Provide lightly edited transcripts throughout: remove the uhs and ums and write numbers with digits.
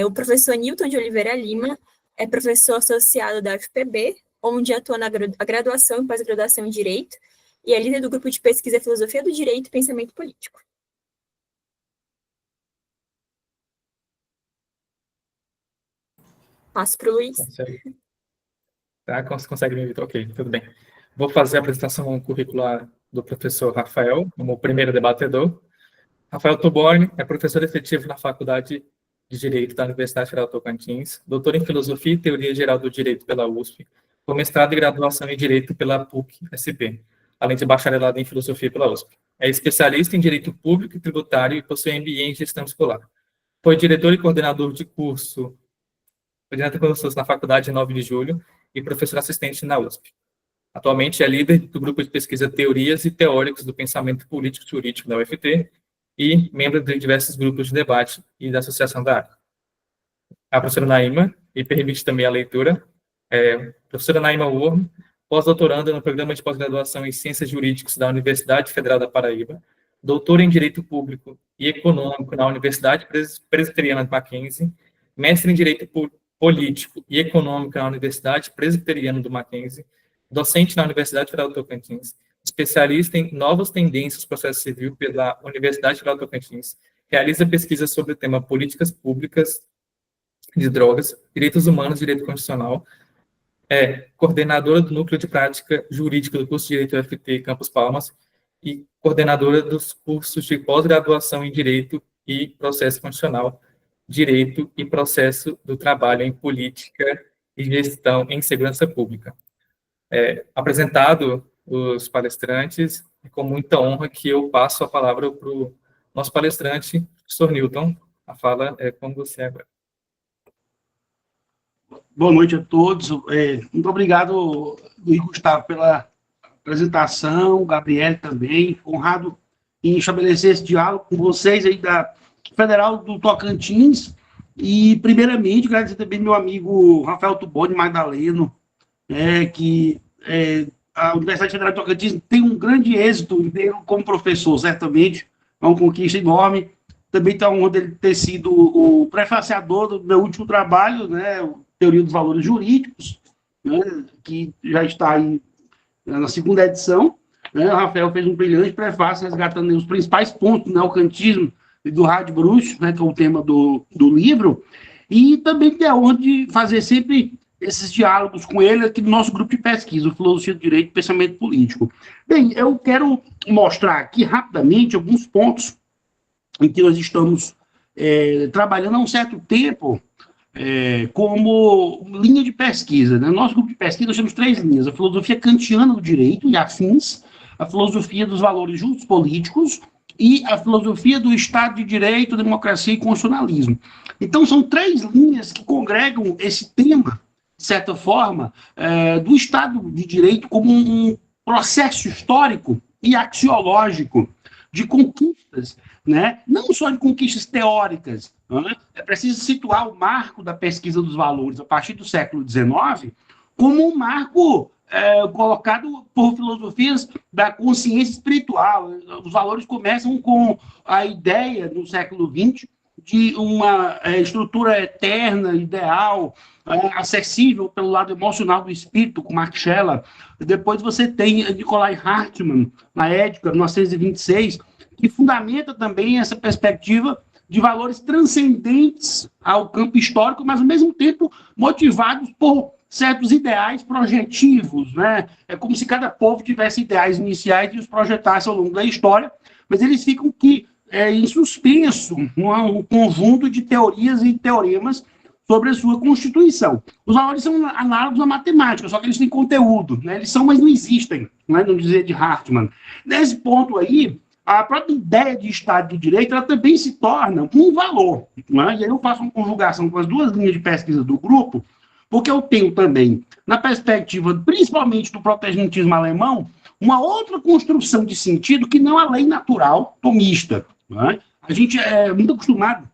O professor Newton de Oliveira Lima é professor associado da UFPB, onde atua na graduação e pós-graduação em Direito, e é líder do grupo de pesquisa Filosofia do Direito e Pensamento Político. Passo para o Luiz. Tá, consegue me ouvir? Ok, tudo bem. Vou fazer a apresentação curricular do professor Rafael, como primeiro debatedor. Rafael Tuborne é professor efetivo na Faculdade de Direito da Universidade Federal do Tocantins, doutor em Filosofia e Teoria Geral do Direito pela USP, com mestrado e graduação em Direito pela PUC-SP, além de bacharelado em Filosofia pela USP. É especialista em Direito Público e Tributário e possui MBA em Gestão Escolar. Foi diretor e coordenador de cursos na Faculdade 9 de Julho e professor assistente na USP. Atualmente é líder do grupo de pesquisa Teorias e Teóricos do Pensamento Político e Jurídico da UFT e membro de diversos grupos de debate e da Associação da área. A professora Naima, e permite também a leitura, professora Naima Wurm, pós-doutoranda no Programa de Pós-Graduação em Ciências Jurídicas da Universidade Federal da Paraíba, doutora em Direito Público e Econômico na Universidade Presbiteriana de Mackenzie, mestre em Direito Político e Econômico na Universidade Presbiteriana do Mackenzie, docente na Universidade Federal do Tocantins, especialista em novas tendências do processo civil pela Universidade Federal do Tocantins, realiza pesquisas sobre o tema políticas públicas de drogas, direitos humanos e direito constitucional, é coordenadora do Núcleo de Prática Jurídica do curso de Direito UFT Campus Palmas e coordenadora dos cursos de pós-graduação em Direito e Processo Constitucional, Direito e Processo do Trabalho em Política e Gestão em Segurança Pública. Apresentado os palestrantes, é com muita honra que eu passo a palavra para o nosso palestrante, professor Newton. A fala é com você agora. Boa noite a todos. Muito obrigado, Luiz Gustavo, pela apresentação, Gabriel também, honrado em estabelecer esse diálogo com vocês aí da Federal do Tocantins, e primeiramente agradecer também meu amigo Rafael Tuborne Magdaleno, que a Universidade Federal do Tocantins tem um grande êxito como professor, certamente, é uma conquista enorme. Também está a honra dele ter sido o prefaciador do meu último trabalho, né, Teoria dos Valores Jurídicos, né, que já está aí na segunda edição. Né, o Rafael fez um brilhante prefácio resgatando os principais pontos do neocantismo e do rádio bruxo, né, que é o tema do livro, e também tem a honra de fazer sempre esses diálogos com ele aqui no nosso grupo de pesquisa, o Filosofia do Direito e Pensamento Político. Bem, eu quero mostrar aqui rapidamente alguns pontos em que nós estamos trabalhando há um certo tempo como linha de pesquisa. Né? No nosso grupo de pesquisa nós temos 3 linhas: a filosofia kantiana do direito e afins, a filosofia dos valores justos políticos e a filosofia do Estado de Direito, democracia e constitucionalismo. Então, são 3 linhas que congregam esse tema, de certa forma, do Estado de Direito como um processo histórico e axiológico de conquistas, né? Não só de conquistas teóricas. Né? É preciso situar o marco da pesquisa dos valores a partir do século XIX como um marco colocado por filosofias da consciência espiritual. Os valores começam com a ideia, no século XX, de uma estrutura eterna, ideal, acessível pelo lado emocional do espírito, com Max Scheler. Depois você tem Nikolai Hartmann, na Ética, 1926, que fundamenta também essa perspectiva de valores transcendentes ao campo histórico, mas, ao mesmo tempo, motivados por certos ideais projetivos. Né? É como se cada povo tivesse ideais iniciais e os projetasse ao longo da história, mas eles ficam em suspenso, um conjunto de teorias e teoremas sobre a sua constituição. Os valores são análogos à matemática, só que eles têm conteúdo, né? Eles são, mas não existem, né? No dizer de Hartmann. Nesse ponto aí, a própria ideia de Estado de Direito, ela também se torna um valor. Né? E aí eu faço uma conjugação com as 2 linhas de pesquisa do grupo, porque eu tenho também, na perspectiva principalmente do protestantismo alemão, uma outra construção de sentido que não a lei natural tomista. Né? A gente é muito acostumado,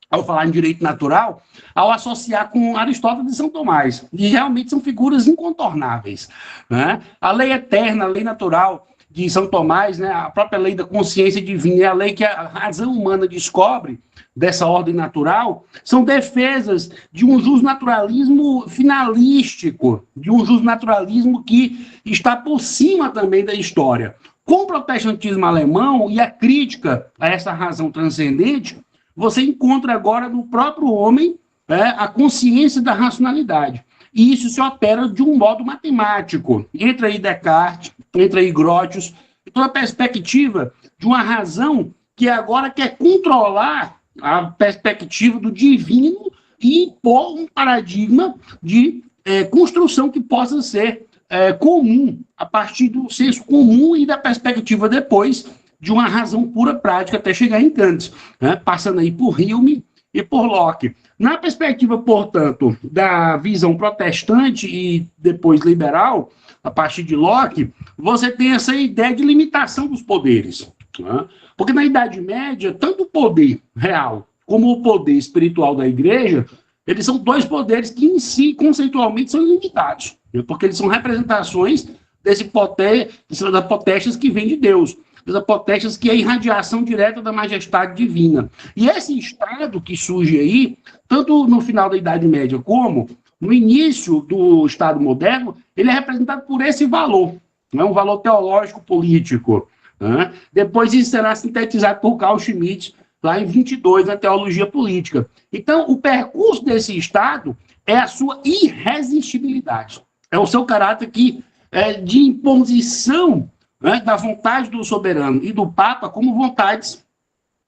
ao falar em direito natural, ao associar com Aristóteles e São Tomás. E realmente são figuras incontornáveis. Né? A lei eterna, a lei natural de São Tomás, né, a própria lei da consciência divina, é a lei que a razão humana descobre dessa ordem natural, são defesas de um justnaturalismo finalístico, de um justnaturalismo que está por cima também da história. Com o protestantismo alemão e a crítica a essa razão transcendente, você encontra agora no próprio homem a consciência da racionalidade. E isso se opera de um modo matemático. Entra aí Descartes, entra aí Grotius, toda a perspectiva de uma razão que agora quer controlar a perspectiva do divino e impor um paradigma de construção que possa ser comum, a partir do senso comum e da perspectiva depois de uma razão pura prática até chegar em Kant, né? Passando aí por Hume e por Locke. Na perspectiva, portanto, da visão protestante e depois liberal, a partir de Locke, você tem essa ideia de limitação dos poderes, né? Porque na Idade Média, tanto o poder real como o poder espiritual da igreja, eles são dois poderes que em si, conceitualmente, são ilimitados, né? Porque eles são representações dessa potestas que vem de Deus, dessa potestas que é a irradiação direta da majestade divina. E esse estado que surge aí, tanto no final da Idade Média como no início do Estado moderno, ele é representado por esse valor, né? Um valor teológico-político, né? Depois isso será sintetizado por Carl Schmitt, lá em 22, na Teologia Política. Então, o percurso desse Estado é a sua irresistibilidade. É o seu caráter de imposição, né, da vontade do soberano e do Papa como vontades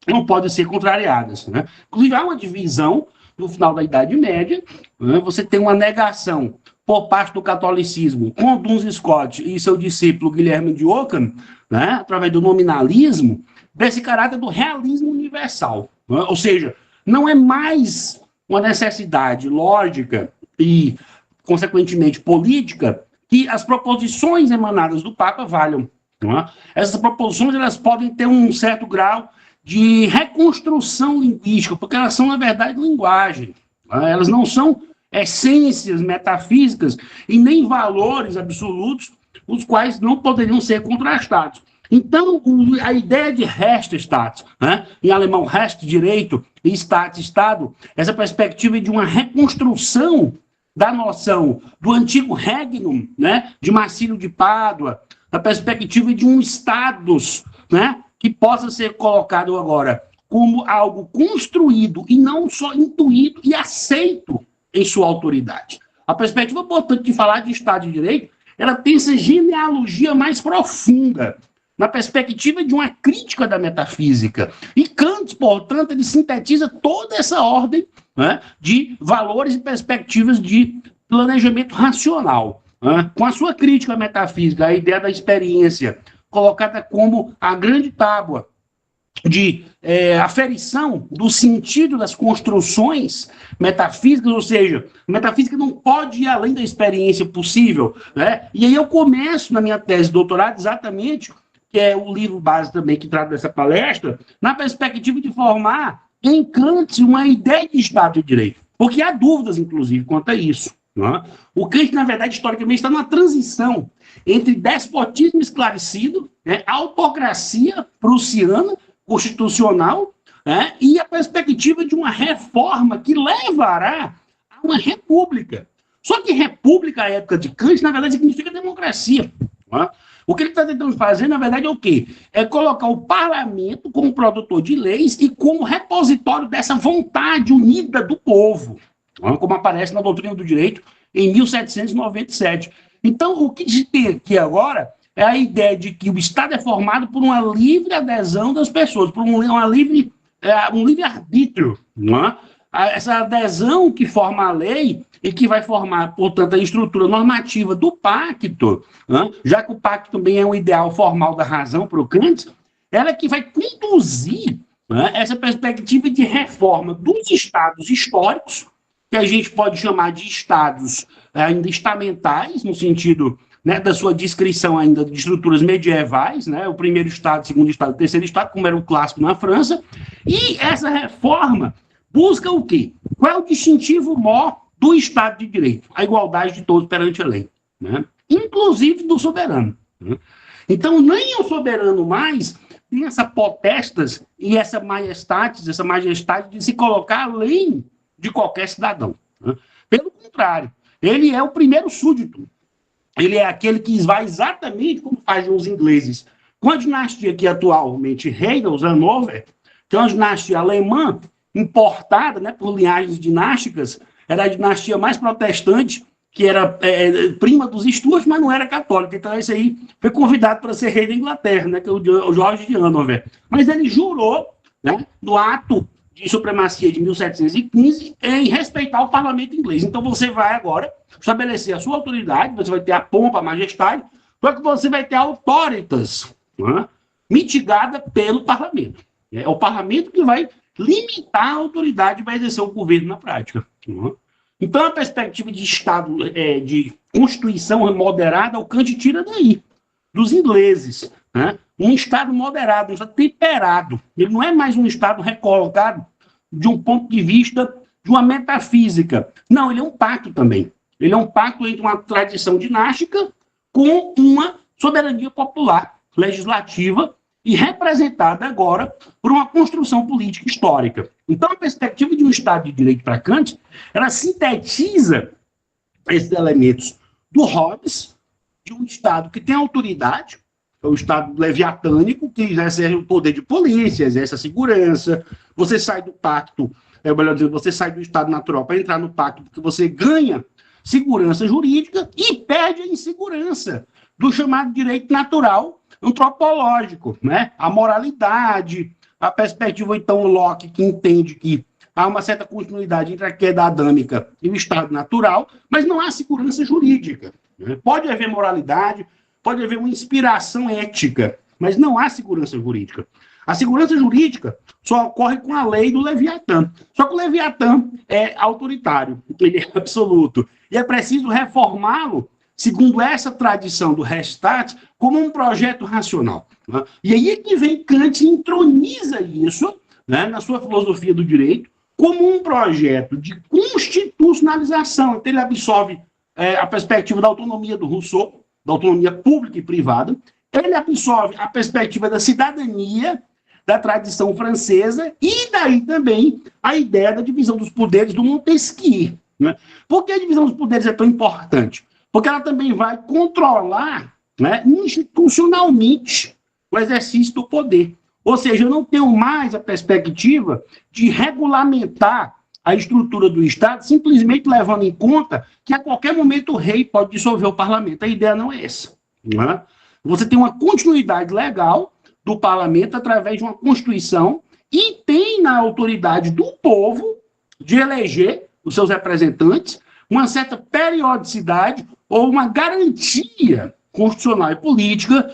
não podem ser contrariadas, né? Inclusive, há uma divisão no final da Idade Média, né? Você tem uma negação por parte do catolicismo com Duns Scott e seu discípulo Guilherme de Ockham, né, através do nominalismo, desse caráter do realismo universal, né? Ou seja, não é mais uma necessidade lógica e, consequentemente, política que as proposições emanadas do Papa valham. Não é? Essas proposições elas podem ter um certo grau de reconstrução linguística, porque elas são, na verdade, linguagem. Não é? Elas não são essências metafísicas e nem valores absolutos, os quais não poderiam ser contrastados. Então, a ideia de Rechtsstaat, né? Em alemão, Recht, direito, e Staat, Estado, essa perspectiva de uma reconstrução da noção do antigo regnum, né? De Marcílio de Pádua, da perspectiva de um status, né? Que possa ser colocado agora como algo construído e não só intuído e aceito em sua autoridade. A perspectiva, portanto, de falar de Estado de Direito, ela tem essa genealogia mais profunda, na perspectiva de uma crítica da metafísica. E Kant, portanto, ele sintetiza toda essa ordem, né, de valores e perspectivas de planejamento racional, né, com a sua crítica metafísica, a ideia da experiência, colocada como a grande tábua de aferição do sentido das construções metafísicas, ou seja, a metafísica não pode ir além da experiência possível, né? E aí eu começo na minha tese de doutorado exatamente, que é o livro base também que trata dessa palestra, na perspectiva de formar em Kant uma ideia de Estado de Direito, porque há dúvidas, inclusive, quanto a isso. Né? O Kant, na verdade, historicamente, está numa transição entre despotismo esclarecido, né, autocracia prussiana, constitucional, né, e a perspectiva de uma reforma que levará a uma república. Só que república, à época de Kant, na verdade, significa democracia. Né? O que ele está tentando fazer, na verdade, é o quê? É colocar o parlamento como produtor de leis e como repositório dessa vontade unida do povo, como aparece na doutrina do direito em 1797. Então, o que se tem aqui agora é a ideia de que o Estado é formado por uma livre adesão das pessoas, por um livre-arbítrio. Essa adesão que forma a lei e que vai formar, portanto, a estrutura normativa do pacto, né? Já que o pacto também é um ideal formal da razão para o Kant, ela é que vai conduzir, né, essa perspectiva de reforma dos estados históricos, que a gente pode chamar de estados ainda estamentais, no sentido, né, da sua descrição ainda de estruturas medievais, né, o primeiro estado, o segundo estado, o terceiro estado, como era o clássico na França, e essa reforma busca o quê? Qual é o distintivo maior do Estado de Direito? A igualdade de todos perante a lei, né? Inclusive do soberano. Né? Então, nem o soberano mais tem essa potestas e essa majestade de se colocar além de qualquer cidadão. Né? Pelo contrário, ele é o primeiro súdito. Ele é aquele que vai exatamente como fazem os ingleses. Com a dinastia que atualmente reina, os Hanover, que é uma dinastia alemã, importada, né, por linhagens dinásticas, era a dinastia mais protestante, que era prima dos Stuart, mas não era católica. Então, esse aí foi convidado para ser rei da Inglaterra, né, que é o Jorge de Hanover. Mas ele jurou, né, no ato de supremacia de 1715, em respeitar o parlamento inglês. Então, você vai agora estabelecer a sua autoridade, você vai ter a pompa, a majestade, só que você vai ter a autoritas, né, mitigada pelo parlamento. É o parlamento que vai limitar a autoridade e vai exercer o governo na prática. Né? Então, a perspectiva de Estado, de Constituição moderada, o Kant tira daí, dos ingleses. Né? Um Estado moderado, um Estado temperado. Ele não é mais um Estado recolocado de um ponto de vista de uma metafísica. Não, ele é um pacto também. Ele é um pacto entre uma tradição dinástica com uma soberania popular, legislativa, e representada agora por uma construção política histórica. Então, a perspectiva de um Estado de Direito para Kant, ela sintetiza esses elementos do Hobbes, de um Estado que tem autoridade, é o Estado leviatânico, que exerce o poder de polícia, exerce a segurança. Você sai do pacto, melhor dizendo, você sai do Estado natural para entrar no pacto, porque você ganha segurança jurídica e perde a insegurança do chamado direito natural antropológico, né? A moralidade, a perspectiva, então, Locke, que entende que há uma certa continuidade entre a queda adâmica e o estado natural, mas não há segurança jurídica. Né? Pode haver moralidade, pode haver uma inspiração ética, mas não há segurança jurídica. A segurança jurídica só ocorre com a lei do Leviatã. Só que o Leviatã é autoritário, ele é absoluto, e é preciso reformá-lo segundo essa tradição do Restat, como um projeto racional. Né? E aí é que vem Kant e entroniza isso, né, na sua filosofia do direito, como um projeto de constitucionalização. Então, ele absorve a perspectiva da autonomia do Rousseau, da autonomia pública e privada, ele absorve a perspectiva da cidadania, da tradição francesa, e daí também a ideia da divisão dos poderes do Montesquieu. Né? Por que a divisão dos poderes é tão importante? Porque ela também vai controlar, né, institucionalmente o exercício do poder. Ou seja, eu não tenho mais a perspectiva de regulamentar a estrutura do Estado simplesmente levando em conta que a qualquer momento o rei pode dissolver o parlamento. A ideia não é essa. Né? Você tem uma continuidade legal do parlamento através de uma Constituição e tem na autoridade do povo de eleger os seus representantes uma certa periodicidade ou uma garantia constitucional e política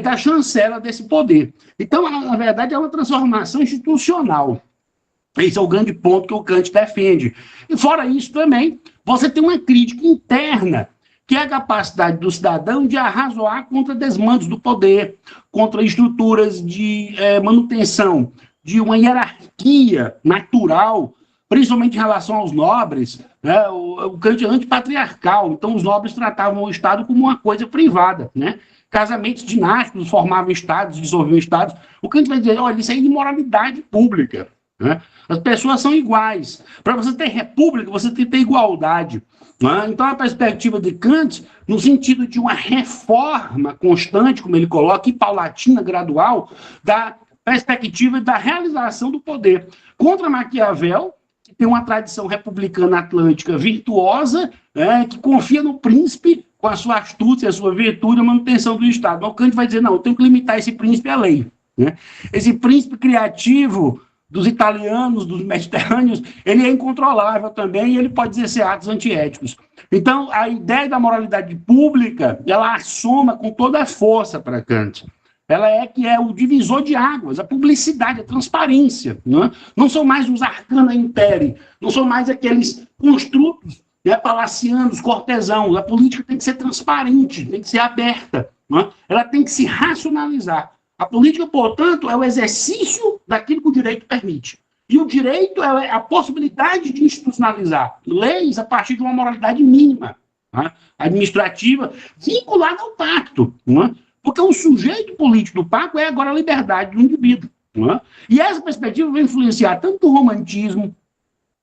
da chancela desse poder. Então, na verdade, é uma transformação institucional. Esse é o grande ponto que o Kant defende. E fora isso também, você tem uma crítica interna, que é a capacidade do cidadão de arrazoar contra desmandos do poder, contra estruturas de manutenção de uma hierarquia natural, principalmente em relação aos nobres. Né? O Kant é antipatriarcal, então os nobres tratavam o Estado como uma coisa privada. Né? Casamentos dinásticos formavam estados, dissolviam estados. O Kant vai dizer, olha, isso é imoralidade pública. Né? As pessoas são iguais. Para você ter república, você tem que ter igualdade. Né? Então, a perspectiva de Kant, no sentido de uma reforma constante, como ele coloca, e paulatina, gradual, da perspectiva da realização do poder. Contra Maquiavel, que tem uma tradição republicana atlântica virtuosa, que confia no príncipe com a sua astúcia, a sua virtude, a manutenção do Estado. Mas o Kant vai dizer, não, eu tenho que limitar esse príncipe à lei. Né? Esse príncipe criativo dos italianos, dos mediterrâneos, ele é incontrolável também e ele pode exercer atos antiéticos. Então, a ideia da moralidade pública, ela assoma com toda a força para Kant. Ela é o divisor de águas, a publicidade, a transparência. Né? Não são mais os arcana imperi, não são mais aqueles construtos, né, palacianos, cortesãos. A política tem que ser transparente, tem que ser aberta. Né? Ela tem que se racionalizar. A política, portanto, é o exercício daquilo que o direito permite. E o direito é a possibilidade de institucionalizar leis a partir de uma moralidade mínima, né, administrativa, vinculada ao pacto. Né? Porque o sujeito político do pacto é agora a liberdade do indivíduo. Não é? E essa perspectiva vai influenciar tanto o romantismo,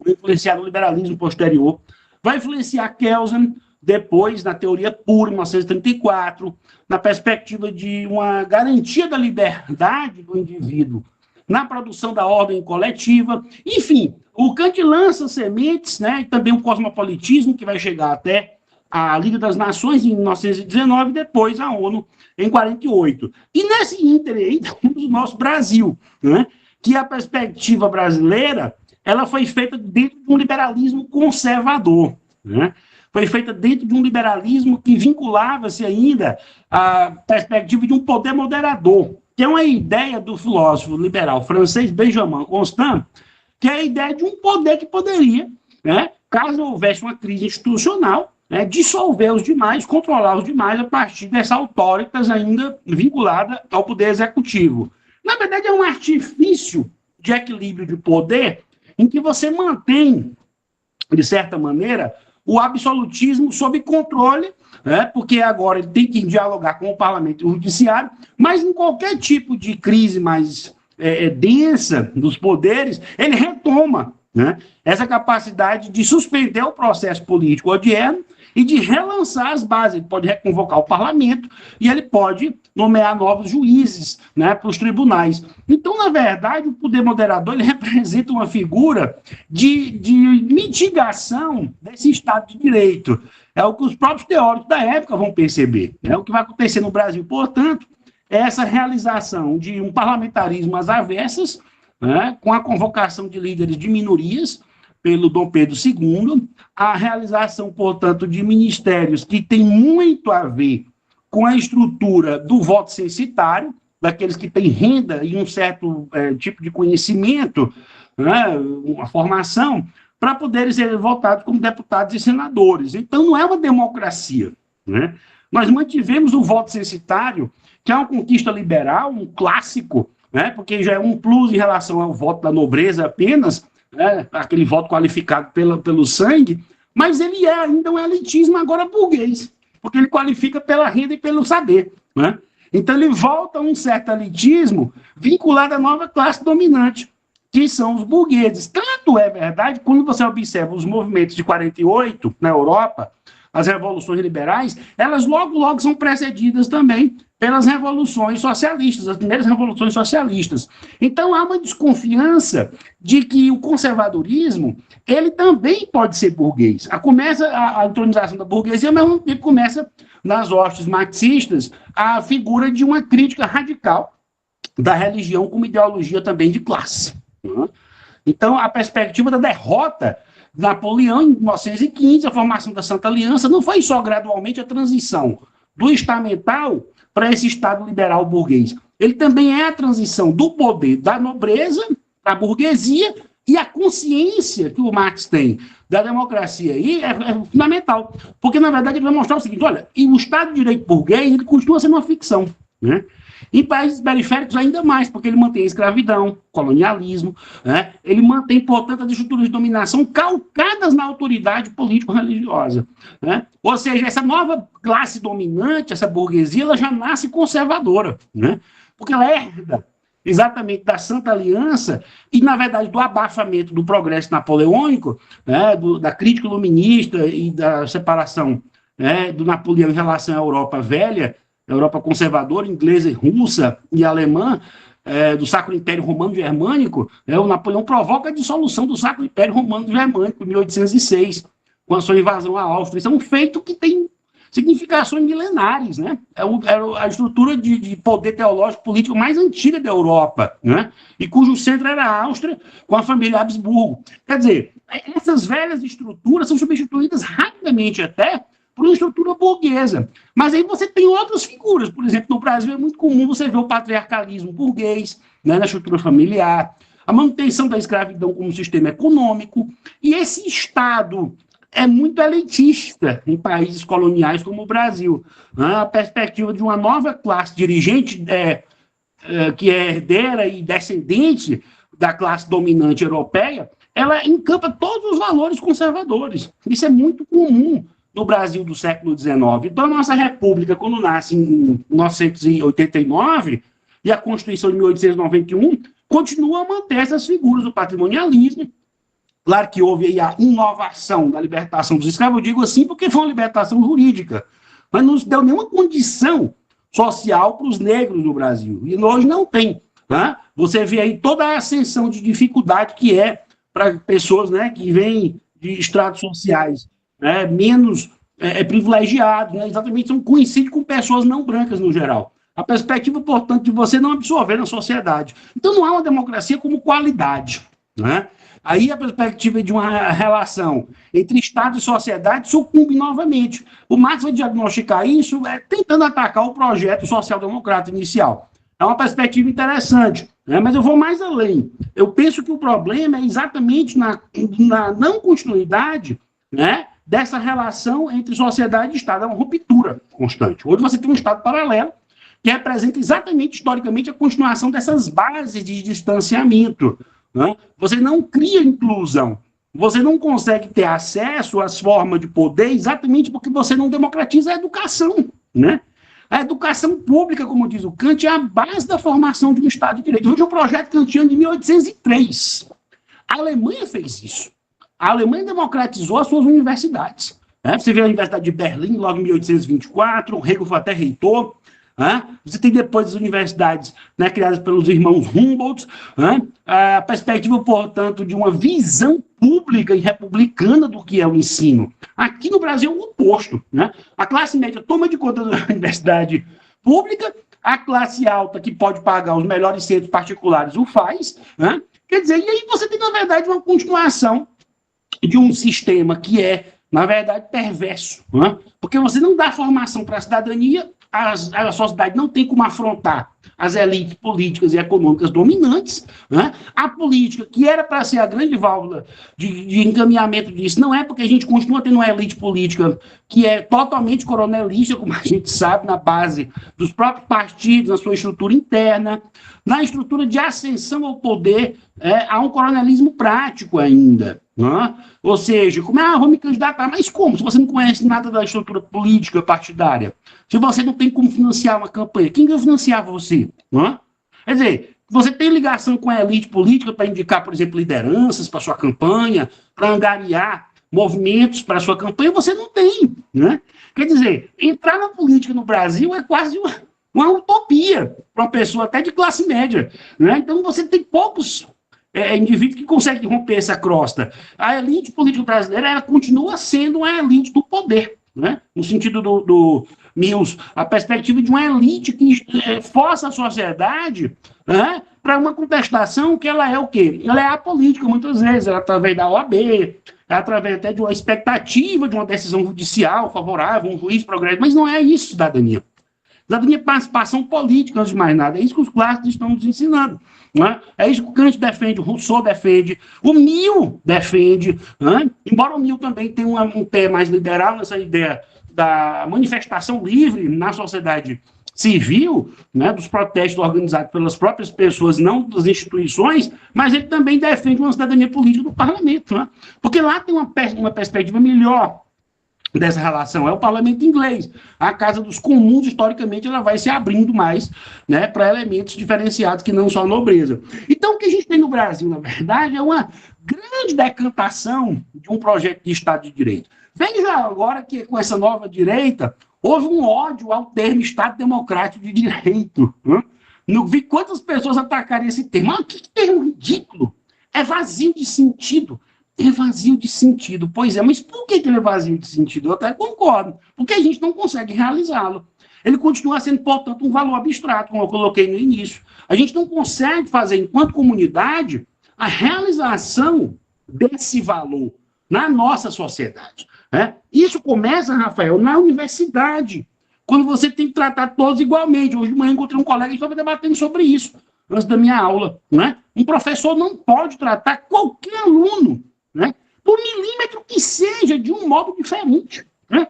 vai influenciar o liberalismo posterior, vai influenciar Kelsen depois, na teoria pura, em 1934, na perspectiva de uma garantia da liberdade do indivíduo na produção da ordem coletiva. Enfim, o Kant lança sementes, né, e também o cosmopolitismo, que vai chegar até a Liga das Nações em 1919, depois a ONU em 48. E nesse ínter aí, temos o nosso Brasil, né, que a perspectiva brasileira ela foi feita dentro de um liberalismo conservador, né? Foi feita dentro de um liberalismo que vinculava-se ainda à perspectiva de um poder moderador, que é uma ideia do filósofo liberal francês Benjamin Constant, que é a ideia de um poder que poderia, né, caso houvesse uma crise institucional, né, dissolver os demais, controlar os demais a partir dessa autoritas ainda vinculada ao poder executivo. Na verdade, é um artifício de equilíbrio de poder em que você mantém, de certa maneira, o absolutismo sob controle, né, porque agora ele tem que dialogar com o parlamento e o judiciário, mas em qualquer tipo de crise mais densa dos poderes, ele retoma, né, essa capacidade de suspender o processo político odierno e de relançar as bases. Ele pode reconvocar o parlamento e ele pode nomear novos juízes, né, para os tribunais. Então, na verdade, o poder moderador ele representa uma figura de mitigação desse Estado de Direito. É o que os próprios teóricos da época vão perceber. É o que vai acontecer no Brasil, portanto, é essa realização de um parlamentarismo às avessas, né, com a convocação de líderes de minorias, pelo Dom Pedro II, a realização, portanto, de ministérios que tem muito a ver com a estrutura do voto censitário, daqueles que têm renda e um certo tipo de conhecimento, né, uma formação, para poderem ser votados como deputados e senadores. Então, não é uma democracia, né? Nós mantivemos o voto censitário, que é uma conquista liberal, um clássico, né, porque já é um plus em relação ao voto da nobreza apenas, né, aquele voto qualificado pelo sangue, mas ele é ainda um elitismo agora burguês, porque ele qualifica pela renda e pelo saber, né? Então ele volta a um certo elitismo vinculado à nova classe dominante, que são os burgueses. Tanto é verdade, quando você observa os movimentos de 48 na Europa, as revoluções liberais, elas logo são precedidas também pelas revoluções socialistas, as primeiras revoluções socialistas. Então há uma desconfiança de que o conservadorismo, ele também pode ser burguês. Começa a entronização da burguesia, mas ao mesmo tempo começa, nas hostes marxistas, a figura de uma crítica radical da religião como ideologia também de classe. Então a perspectiva da derrota de Napoleão em 1915, a formação da Santa Aliança, não foi só gradualmente a transição do estamental para esse Estado liberal burguês. Ele também é a transição do poder da nobreza para a burguesia, e a consciência que o Marx tem da democracia aí é fundamental. Porque, na verdade, ele vai mostrar o seguinte, olha, e o Estado de Direito burguês ele continua sendo uma ficção, né? Em países periféricos ainda mais, porque ele mantém a escravidão, colonialismo, né? Ele mantém, portanto, as estruturas de dominação calcadas na autoridade político-religiosa, né? Ou seja, essa nova classe dominante, essa burguesia, ela já nasce conservadora, né? Porque ela herda exatamente da Santa Aliança e, na verdade, do abafamento do progresso napoleônico, né? Da crítica iluminista e da separação, né, do Napoleão em relação à Europa velha, Europa conservadora, inglesa, russa e alemã, do Sacro Império Romano-Germânico, o Napoleão provoca a dissolução do Sacro Império Romano-Germânico em 1806, com a sua invasão à Áustria. Isso é um feito que tem significações milenares, né? É a estrutura de poder teológico político mais antiga da Europa, né? E cujo centro era a Áustria, com a família Habsburgo. Quer dizer, essas velhas estruturas são substituídas rapidamente até por uma estrutura burguesa. Mas aí você tem outras figuras. Por exemplo, no Brasil é muito comum você ver o patriarcalismo burguês, né, na estrutura familiar, a manutenção da escravidão como sistema econômico, e esse Estado é muito elitista em países coloniais como o Brasil. A perspectiva de uma nova classe dirigente que é herdeira e descendente da classe dominante europeia, ela encampa todos os valores conservadores. Isso é muito comum no Brasil do século XIX. Então, a nossa república, quando nasce em 1989, e a Constituição de 1891, continua a manter essas figuras do patrimonialismo. Claro que houve aí a inovação da libertação dos escravos, eu digo assim porque foi uma libertação jurídica, mas não se deu nenhuma condição social para os negros no Brasil, e hoje não tem. Tá? Você vê aí toda a ascensão de dificuldade que é para pessoas, né, que vêm de estratos sociais, né, menos privilegiados, né, exatamente, são coincide com pessoas não brancas no geral. A perspectiva, portanto, de você não absorver na sociedade. Então, não há uma democracia como qualidade. Né? Aí a perspectiva de uma relação entre Estado e sociedade sucumbe novamente. O Marx vai diagnosticar isso tentando atacar o projeto social-democrata inicial. É uma perspectiva interessante, né? Mas eu vou mais além. Eu penso que o problema é exatamente na não continuidade, né, dessa relação entre sociedade e Estado. É uma ruptura constante. Hoje você tem um Estado paralelo, que representa exatamente, historicamente, a continuação dessas bases de distanciamento. Né? Você não cria inclusão, você não consegue ter acesso às formas de poder exatamente porque você não democratiza a educação. Né? A educação pública, como diz o Kant, é a base da formação de um Estado de Direito. Hoje é um projeto kantiano de 1803. A Alemanha fez isso. A Alemanha democratizou as suas universidades. Né? Você vê a Universidade de Berlim, logo em 1824, o Hegel foi até reitor. Você tem depois as universidades, né, criadas pelos irmãos Humboldt, a perspectiva, portanto, de uma visão pública e republicana do que é o ensino. Aqui no Brasil é o oposto. Né? A classe média toma de conta da universidade pública, a classe alta, que pode pagar os melhores centros particulares, o faz. Né? Quer dizer, e aí você tem, na verdade, uma continuação de um sistema que é, na verdade, perverso. Né? Porque você não dá formação para a cidadania, a sociedade não tem como afrontar as elites políticas e econômicas dominantes. Né? A política, que era para ser a grande válvula de encaminhamento disso, não é, porque a gente continua tendo uma elite política que é totalmente coronelista, como a gente sabe, na base dos próprios partidos, na sua estrutura interna, na estrutura de ascensão ao poder, há um coronelismo prático ainda. Né? Ou seja, como vou me candidatar, mas como? Se você não conhece nada da estrutura política partidária, se você não tem como financiar uma campanha, quem vai financiar você? Né? Quer dizer, você tem ligação com a elite política para indicar, por exemplo, lideranças para sua campanha, para angariar movimentos para sua campanha, você não tem. Né? Quer dizer, entrar na política no Brasil é quase uma utopia para uma pessoa até de classe média. Né? Então, você tem poucos indivíduos que conseguem romper essa crosta. A elite política brasileira ela continua sendo uma elite do poder. Né? No sentido do Mills, a perspectiva de uma elite que força a sociedade, né, para uma contestação que ela é o quê? Ela é apolítica, muitas vezes, ela através da OAB, através até de uma expectativa de uma decisão judicial favorável, um juiz progresso, mas não é isso, cidadania. Cidadania é participação política, antes de mais nada. É isso que os clássicos estão nos ensinando. Né? É isso que o Kant defende, o Rousseau defende, o Mill defende. Né? Embora o Mill também tenha um pé mais liberal nessa ideia da manifestação livre na sociedade civil, né, dos protestos organizados pelas próprias pessoas, não das instituições, mas ele também defende uma cidadania política do parlamento. Né? Porque lá tem uma perspectiva melhor dessa relação, é o parlamento inglês. A Casa dos Comuns, historicamente, ela vai se abrindo mais, né, para elementos diferenciados que não só a nobreza. Então, o que a gente tem no Brasil, na verdade, é uma grande decantação de um projeto de Estado de Direito. Veja agora que, com essa nova direita, houve um ódio ao termo Estado Democrático de Direito. Né? Não vi quantas pessoas atacarem esse termo. Ah, que termo ridículo! É vazio de sentido. É vazio de sentido. Pois é, mas por que ele é vazio de sentido? Eu até concordo. Porque a gente não consegue realizá-lo. Ele continua sendo, portanto, um valor abstrato, como eu coloquei no início. A gente não consegue fazer, enquanto comunidade, a realização desse valor na nossa sociedade. Né? Isso começa, Rafael, na universidade, quando você tem que tratar todos igualmente. Hoje de manhã encontrei um colega que estava debatendo sobre isso, antes da minha aula. Né? Um professor não pode tratar qualquer aluno, né, por milímetro que seja, de um modo diferente. Né?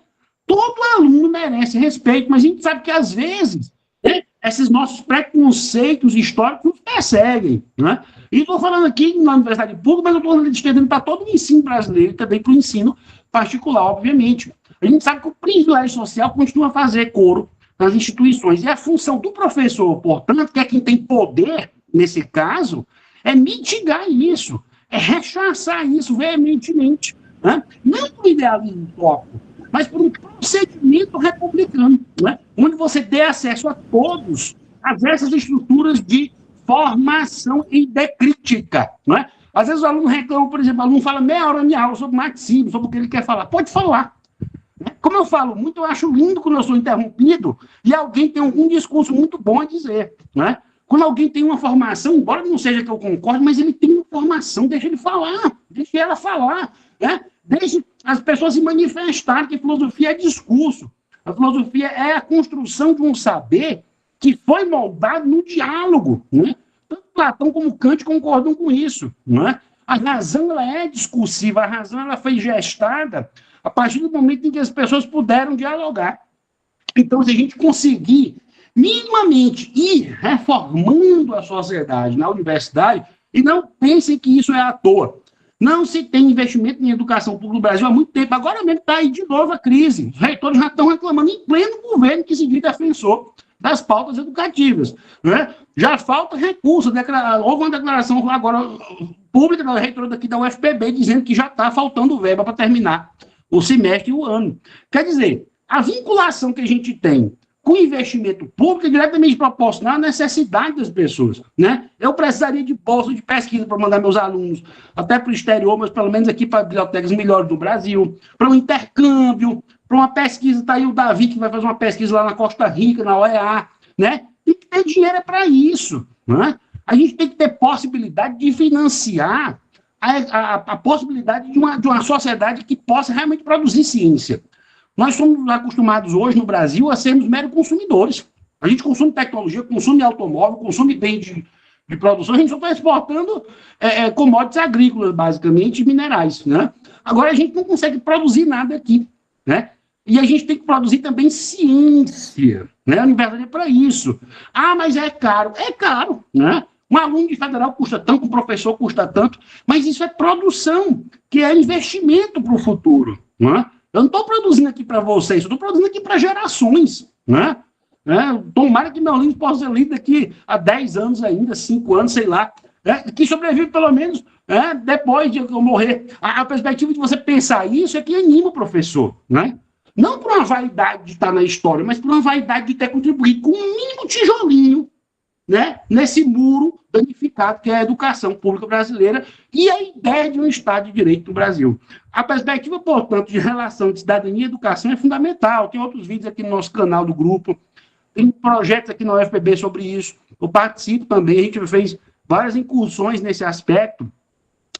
Todo aluno merece respeito, mas a gente sabe que, às vezes, né, esses nossos preconceitos históricos nos perseguem. Né? E estou falando aqui na universidade pública, mas eu estou estendendo para todo o ensino brasileiro e também para o ensino particular, obviamente. A gente sabe que o privilégio social continua a fazer coro nas instituições. E a função do professor, portanto, que é quem tem poder, nesse caso, é mitigar isso, é rechaçar isso veementemente. Né? Não por idealismo utópico, mas por um procedimento republicano, né? Onde você dê acesso a todos a essas estruturas de formação e de crítica. Né? Às vezes o aluno reclama, por exemplo, o aluno fala meia hora na minha aula sobre marxismo, sobre o que ele quer falar. Pode falar. Como eu falo muito, eu acho lindo quando eu sou interrompido e alguém tem algum discurso muito bom a dizer. Né? Quando alguém tem uma formação, embora não seja que eu concorde, mas ele tem uma formação, deixa ele falar, deixa ela falar. Né? Deixe as pessoas se manifestarem que filosofia é discurso. A filosofia é a construção de um saber que foi moldado no diálogo. Né? Tanto Platão como Kant concordam com isso. Né? A razão ela é discursiva, a razão ela foi gestada a partir do momento em que as pessoas puderam dialogar. Então, se a gente conseguir minimamente ir reformando a sociedade na universidade, e não pensem que isso é à toa. Não se tem investimento em educação pública no Brasil há muito tempo. Agora mesmo está aí de novo a crise. Os reitores já estão reclamando em pleno governo que se diz defensor das pautas educativas. Né? Já falta recurso. Houve uma declaração agora pública da reitora daqui da UFPB dizendo que já está faltando verba para terminar o semestre e o ano. Quer dizer, a vinculação que a gente tem com o investimento público é diretamente proporcional à necessidade das pessoas. Né? Eu precisaria de bolsa de pesquisa para mandar meus alunos até para o exterior, mas pelo menos aqui para bibliotecas melhores do Brasil, para um intercâmbio, para uma pesquisa. Está aí o Davi, que vai fazer uma pesquisa lá na Costa Rica, na OEA. Né? Tem que ter dinheiro para isso. Né? A gente tem que ter possibilidade de financiar a possibilidade de uma sociedade que possa realmente produzir ciência. Nós somos acostumados hoje no Brasil a sermos meros consumidores. A gente consome tecnologia, consome automóvel, consome bens de produção, a gente só está exportando commodities agrícolas, basicamente, e minerais. Né? Agora, a gente não consegue produzir nada aqui. Né? E a gente tem que produzir também ciência. Né? A universidade é para isso. Ah, mas é caro. É caro. Né? Um aluno de federal custa tanto, um professor custa tanto, mas isso é produção, que é investimento para o futuro. Né? Eu não estou produzindo aqui para vocês, eu estou produzindo aqui para gerações. Né? Tomara que meu livro possa ser lido daqui a 10 anos ainda, 5 anos, sei lá, que sobrevive pelo menos depois de eu morrer. A perspectiva de você pensar isso é que anima o professor. Né? Não por uma vaidade de estar na história, mas por uma vaidade de ter contribuído com um mínimo tijolinho, né, nesse muro danificado que é a educação pública brasileira e a ideia de um Estado de Direito no Brasil. A perspectiva, portanto, de relação de cidadania e educação é fundamental. Tem outros vídeos aqui no nosso canal do grupo, tem projetos aqui na UFPB sobre isso. Eu participo também, a gente fez várias incursões nesse aspecto,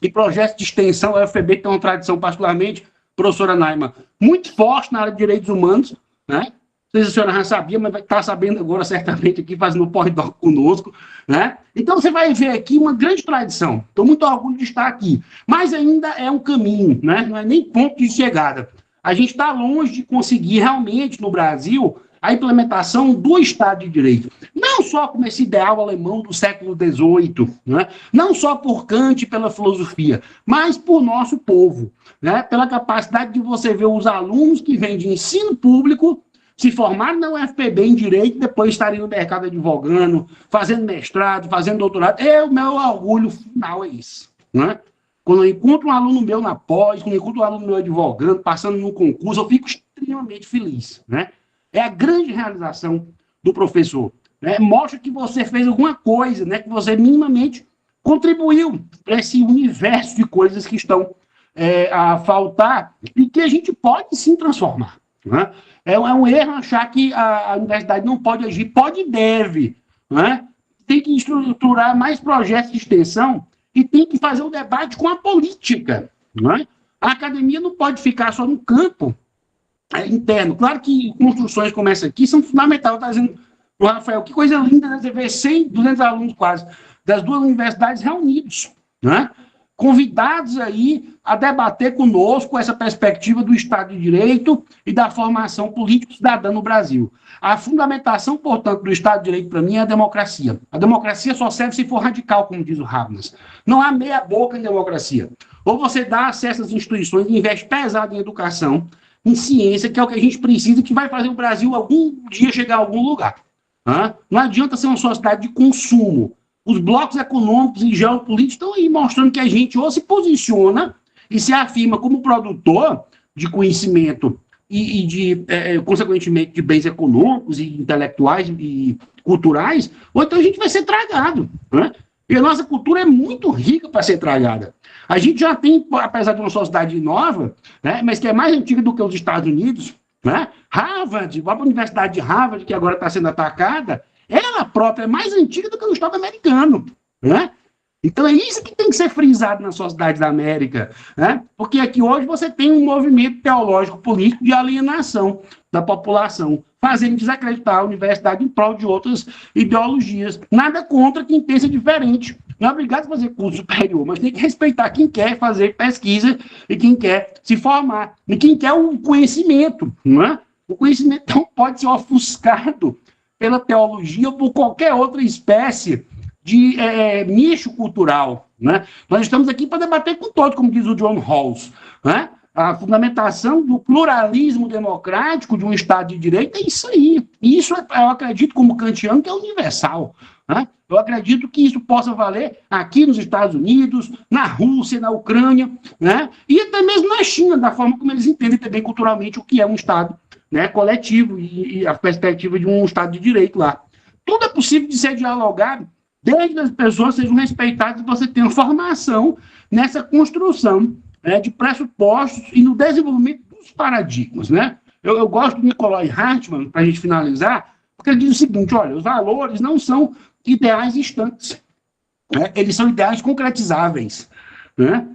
e projetos de extensão. A UFPB tem uma tradição, particularmente, professora Naima, muito forte na área de direitos humanos, né? Não sei se a senhora já sabia, mas vai estar sabendo agora, certamente, aqui, fazendo pós-doc conosco. Né? Então, você vai ver aqui uma grande tradição. Estou muito orgulho de estar aqui. Mas ainda é um caminho, né? Não é nem ponto de chegada. A gente está longe de conseguir, realmente, no Brasil, a implementação do Estado de Direito. Não só como esse ideal alemão do século XVIII, né? Não só por Kant e pela filosofia, mas por nosso povo. Né? Pela capacidade de você ver os alunos que vêm de ensino público se formaram na UFPB em Direito, depois estarem no mercado advogando, fazendo mestrado, fazendo doutorado. O meu orgulho final é isso. Né? Quando eu encontro um aluno meu na pós, quando eu encontro um aluno meu advogando, passando num concurso, eu fico extremamente feliz. Né? É a grande realização do professor. Né? Mostra que você fez alguma coisa, né? Que você minimamente contribuiu para esse universo de coisas que estão a faltar e que a gente pode sim transformar. Né? É um erro achar que a universidade não pode agir, pode e deve. Né? Tem que estruturar mais projetos de extensão e tem que fazer um debate com a política. Né? A academia não pode ficar só no campo interno. Claro que construções como essa aqui são fundamentais. Está dizendo o Rafael, que coisa linda, né? Você vê 100, 200 alunos quase, das duas universidades reunidos. Né? convidados aí a debater conosco essa perspectiva do Estado de Direito e da formação político-cidadã no Brasil. A fundamentação, portanto, do Estado de Direito, para mim, é a democracia. A democracia só serve se for radical, como diz o Habermas. Não há meia boca em democracia. Ou você dá acesso às instituições e investe pesado em educação, em ciência, que é o que a gente precisa, que vai fazer o Brasil algum dia chegar a algum lugar. Não adianta ser uma sociedade de consumo. Os blocos econômicos e geopolíticos estão aí mostrando que a gente ou se posiciona e se afirma como produtor de conhecimento consequentemente, de bens econômicos e intelectuais e culturais, ou então a gente vai ser tragado. E a nossa cultura é muito rica para ser tragada. A gente já tem, apesar de uma sociedade nova, mas que é mais antiga do que os Estados Unidos, Harvard, a Universidade de Harvard, que agora está sendo atacada, ela própria é mais antiga do que o Estado americano. Então é isso que tem que ser frisado na sociedade da América, porque aqui hoje você tem um movimento teológico político de alienação da população, fazendo desacreditar a universidade em prol de outras ideologias. Nada contra quem pensa diferente. Não é obrigado a fazer curso superior, mas tem que respeitar quem quer fazer pesquisa e quem quer se formar, e quem quer o conhecimento. O conhecimento não pode ser ofuscado pela teologia ou por qualquer outra espécie de nicho cultural. Nós estamos aqui para debater com todos, como diz o John Rawls. A fundamentação do pluralismo democrático de um Estado de Direito é isso aí. E isso, eu acredito, como kantiano, que é universal. Eu acredito que isso possa valer aqui nos Estados Unidos, na Rússia, na Ucrânia, e até mesmo na China, da forma como eles entendem também culturalmente o que é um Estado coletivo e a perspectiva de um Estado de Direito lá. Tudo é possível de ser dialogado, desde que as pessoas sejam respeitadas e você tenha formação nessa construção de pressupostos e no desenvolvimento dos paradigmas. Eu gosto do Nicolai Hartmann, para a gente finalizar, porque ele diz o seguinte: olha, os valores não são ideais instantes, eles são ideais concretizáveis.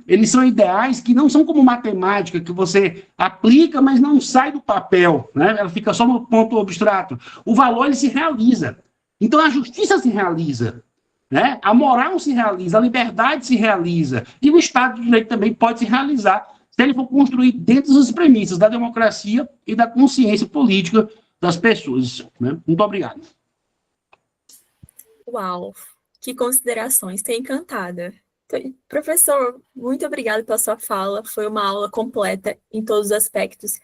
Eles são ideais que não são como matemática, que você aplica, mas não sai do papel, ela fica só no ponto abstrato. O valor ele se realiza. Então a justiça se realiza, a moral se realiza, a liberdade se realiza, e o Estado de Direito também pode se realizar se ele for construído dentro das premissas da democracia e da consciência política das pessoas. Muito obrigado. Uau, que considerações, estou encantada. Professor, muito obrigada pela sua fala, foi uma aula completa em todos os aspectos.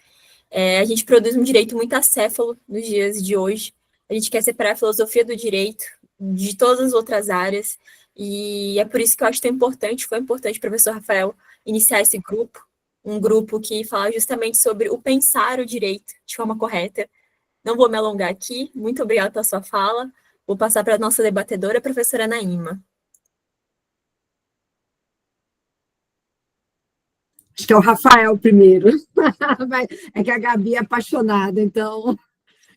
A gente produz um direito muito acéfalo nos dias de hoje, a gente quer separar a filosofia do direito de todas as outras áreas, e é por isso que eu acho tão importante, foi importante, professor Rafael, iniciar esse grupo, um grupo que fala justamente sobre o pensar o direito de forma correta. Não vou me alongar aqui, muito obrigada pela sua fala, vou passar para a nossa debatedora, a professora Naíma. Acho que é o Rafael primeiro. É que a Gabi é apaixonada, então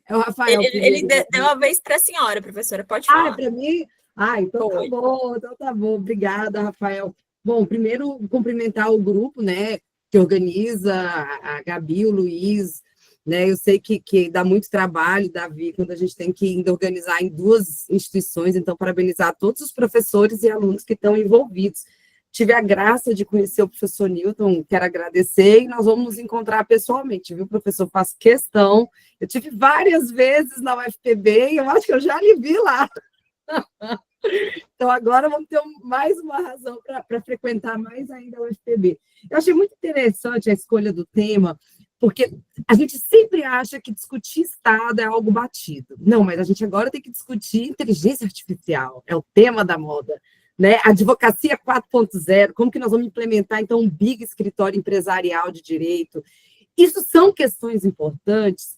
é o Rafael primeiro. Ele deu uma vez para a senhora, professora, pode falar. Para mim? Então tá bom. Obrigada, Rafael. Bom, primeiro, cumprimentar o grupo, que organiza, a Gabi, o Luiz, Eu sei que dá muito trabalho, Davi, quando a gente tem que ainda organizar em 2 instituições, então, parabenizar todos os professores e alunos que estão envolvidos. Tive a graça de conhecer o professor Newton, quero agradecer, e nós vamos nos encontrar pessoalmente, viu, professor? Faço questão. Eu tive várias vezes na UFPB e eu acho que eu já lhe vi lá. Então, agora vamos ter mais uma razão para frequentar mais ainda a UFPB. Eu achei muito interessante a escolha do tema, porque a gente sempre acha que discutir Estado é algo batido. Não, mas a gente agora tem que discutir inteligência artificial, é o tema da moda. Advocacia 4.0, como que nós vamos implementar, então, um big escritório empresarial de direito. Isso são questões importantes?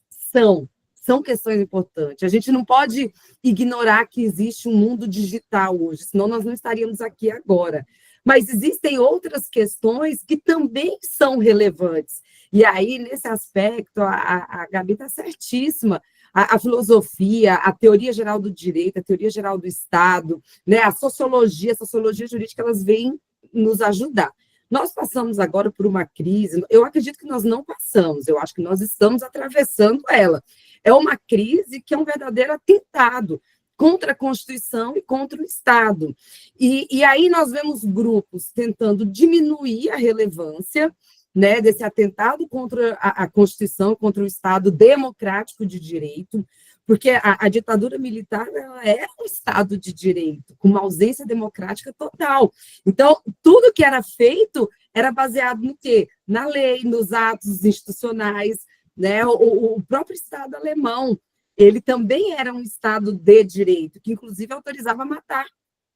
São questões importantes. A gente não pode ignorar que existe um mundo digital hoje, senão nós não estaríamos aqui agora. Mas existem outras questões que também são relevantes. E aí, nesse aspecto, a Gabi está certíssima. A filosofia, a teoria geral do direito, a teoria geral do Estado, a sociologia jurídica, elas vêm nos ajudar. Nós passamos agora por uma crise, eu acredito que nós não passamos, eu acho que nós estamos atravessando ela. É uma crise que é um verdadeiro atentado contra a Constituição e contra o Estado. E aí nós vemos grupos tentando diminuir a relevância, né, desse atentado contra a Constituição, contra o Estado democrático de direito, porque a ditadura militar ela é um Estado de direito, com uma ausência democrática total. Então, tudo que era feito era baseado no quê? Na lei, nos atos institucionais, né? O próprio Estado alemão, ele também era um Estado de direito, que inclusive autorizava matar.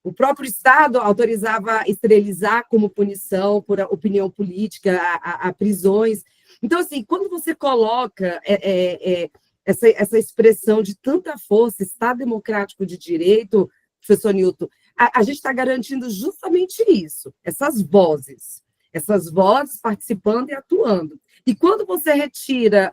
O próprio Estado autorizava esterilizar como punição por opinião política, a prisões. Então, assim, quando você coloca essa expressão de tanta força, Estado democrático de direito, professor Newton, a gente está garantindo justamente isso, essas vozes participando e atuando. E quando você retira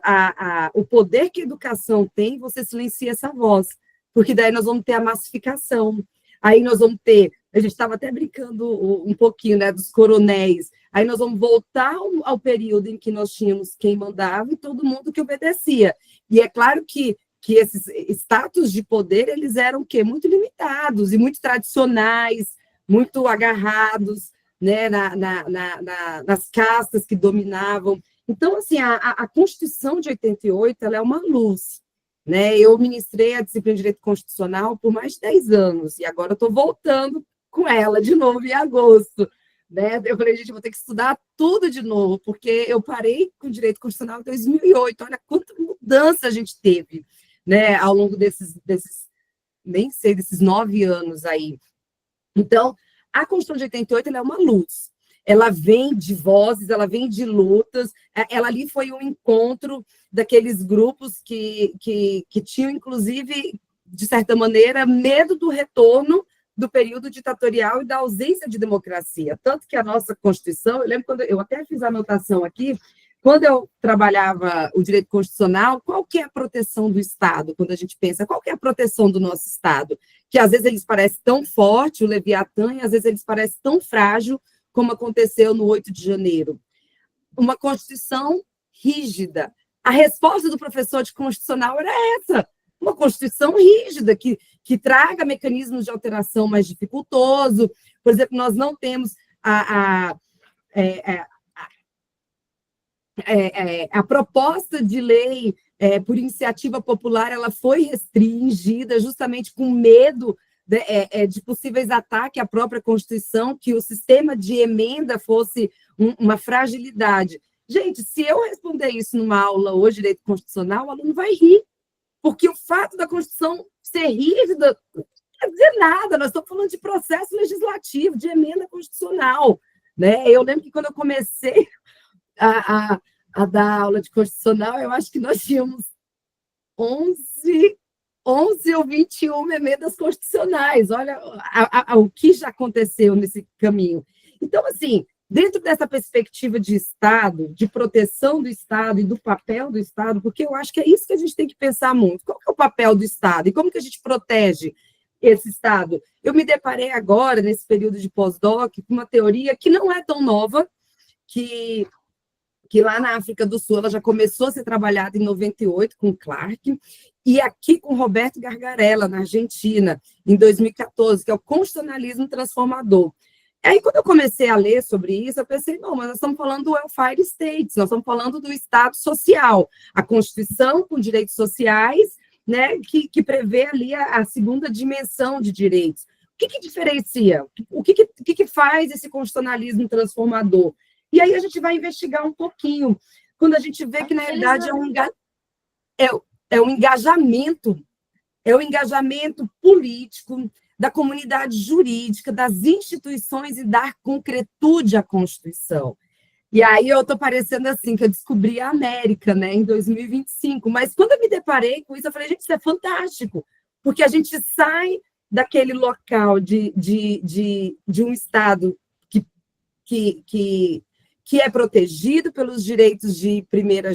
o poder que a educação tem, você silencia essa voz, porque daí nós vamos ter a massificação. Aí nós vamos ter, a gente estava até brincando um pouquinho, né, dos coronéis, aí nós vamos voltar ao período em que nós tínhamos quem mandava e todo mundo que obedecia. E é claro que esses status de poder, eles eram o quê? Muito limitados e muito tradicionais, muito agarrados, né, nas castas que dominavam. Então, assim, a Constituição de 88, ela é uma luz, né? Eu ministrei a disciplina de Direito Constitucional por mais de 10 anos, e agora estou voltando com ela de novo em agosto, né? Eu falei, gente, vou ter que estudar tudo de novo, porque eu parei com Direito Constitucional em 2008, olha quanta mudança a gente teve, né, ao longo desses nem sei, desses 9 anos aí. Então, a Constituição de 88 ela é uma luz, ela vem de vozes, ela vem de lutas, ela ali foi um encontro daqueles grupos que tinham, inclusive, de certa maneira, medo do retorno do período ditatorial e da ausência de democracia. Tanto que a nossa Constituição, eu lembro quando eu até fiz a anotação aqui, quando eu trabalhava o direito constitucional, qual que é a proteção do Estado? Quando a gente pensa, qual que é a proteção do nosso Estado? Que às vezes eles parecem tão forte, o Leviatã, e às vezes eles parecem tão frágil, como aconteceu no 8 de janeiro. Uma Constituição rígida. A resposta do professor de constitucional era essa, uma Constituição rígida, que traga mecanismos de alteração mais dificultoso. Por exemplo, nós não temos a proposta de lei por iniciativa popular, ela foi restringida justamente com medo de possíveis ataques à própria Constituição, que o sistema de emenda fosse uma fragilidade. Gente, se eu responder isso numa aula hoje de direito constitucional, o aluno vai rir, porque o fato da Constituição ser rígida não quer dizer nada, nós estamos falando de processo legislativo, de emenda constitucional, né? Eu lembro que quando eu comecei a dar aula de constitucional, eu acho que nós tínhamos 11 ou 21 emendas constitucionais. Olha o que já aconteceu nesse caminho. Então, assim, dentro dessa perspectiva de Estado, de proteção do Estado e do papel do Estado, porque eu acho que é isso que a gente tem que pensar muito. Qual que é o papel do Estado? E como que a gente protege esse Estado? Eu me deparei agora, nesse período de pós-doc, com uma teoria que não é tão nova, que lá na África do Sul ela já começou a ser trabalhada em 98 com Clark, e aqui com Roberto Gargarella, na Argentina, em 2014, que é o constitucionalismo transformador. Aí, quando eu comecei a ler sobre isso, eu pensei, não, mas nós estamos falando do welfare states, nós estamos falando do Estado social, a Constituição com direitos sociais, né, que prevê ali a segunda dimensão de direitos. O que diferencia? O que faz esse constitucionalismo transformador? E aí a gente vai investigar um pouquinho, quando a gente vê que, na realidade, é um engajamento político da comunidade jurídica, das instituições e dar concretude à Constituição. E aí eu estou parecendo assim, que eu descobri a América, né, em 2025, mas quando eu me deparei com isso, eu falei, gente, isso é fantástico, porque a gente sai daquele local de um Estado que é protegido pelos direitos de primeira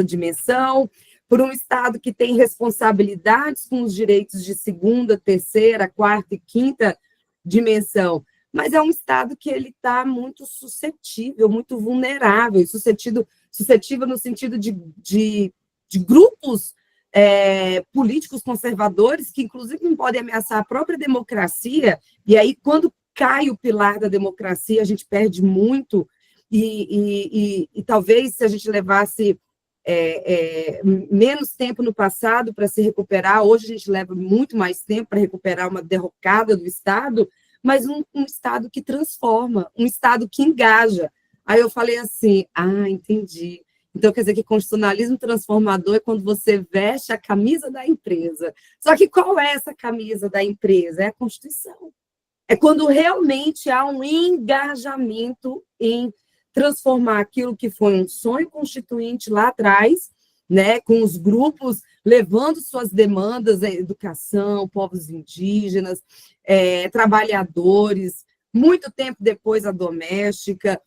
dimensão, por um Estado que tem responsabilidades com os direitos de segunda, terceira, quarta e quinta dimensão, mas é um Estado que ele está muito suscetível, muito vulnerável, suscetível no sentido de grupos políticos conservadores que, inclusive, não podem ameaçar a própria democracia, e aí, quando cai o pilar da democracia, a gente perde muito, e talvez se a gente levasse menos tempo no passado para se recuperar, hoje a gente leva muito mais tempo para recuperar uma derrocada do Estado, mas um Estado que transforma, um Estado que engaja. Aí eu falei assim, entendi. Então, quer dizer que constitucionalismo transformador é quando você veste a camisa da empresa. Só que qual é essa camisa da empresa? É a Constituição. É quando realmente há um engajamento em transformar aquilo que foi um sonho constituinte lá atrás, né, com os grupos levando suas demandas, educação, povos indígenas, trabalhadores, muito tempo depois a doméstica,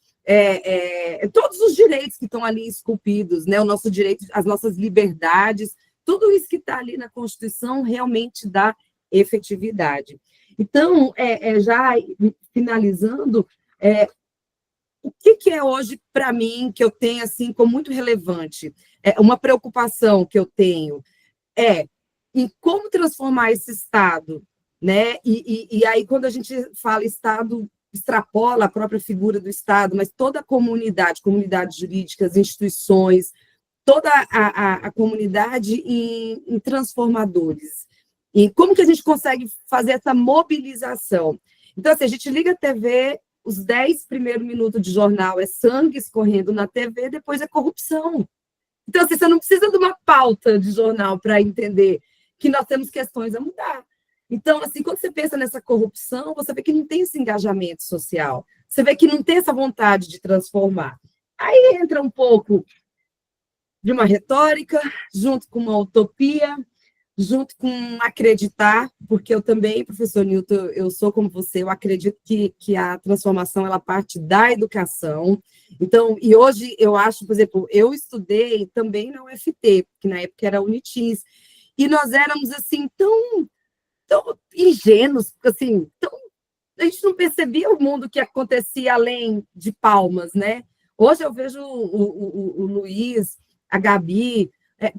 todos os direitos que estão ali esculpidos, né, o nosso direito, as nossas liberdades, tudo isso que está ali na Constituição realmente dá efetividade. Então, já finalizando, o que é hoje para mim que eu tenho assim como muito relevante? Uma preocupação que eu tenho em como transformar esse Estado, né? E aí quando a gente fala Estado extrapola a própria figura do Estado, mas toda a comunidade, comunidades jurídicas, instituições, toda a comunidade em transformadores. E como que a gente consegue fazer essa mobilização? Então, assim, a gente liga a TV, os 10 primeiros minutos de jornal é sangue escorrendo na TV, depois é corrupção. Então, assim, você não precisa de uma pauta de jornal para entender que nós temos questões a mudar. Então, assim, quando você pensa nessa corrupção, você vê que não tem esse engajamento social, você vê que não tem essa vontade de transformar. Aí entra um pouco de uma retórica, junto com uma utopia, junto com acreditar, porque eu também, professor Newton, eu sou como você, eu acredito que a transformação, ela parte da educação. Então, e hoje eu acho, por exemplo, eu estudei também na UFT, que na época era a Unitins, e nós éramos, assim, tão ingênuos, assim, a gente não percebia o mundo que acontecia além de palmas, né? Hoje eu vejo o Luiz, a Gabi,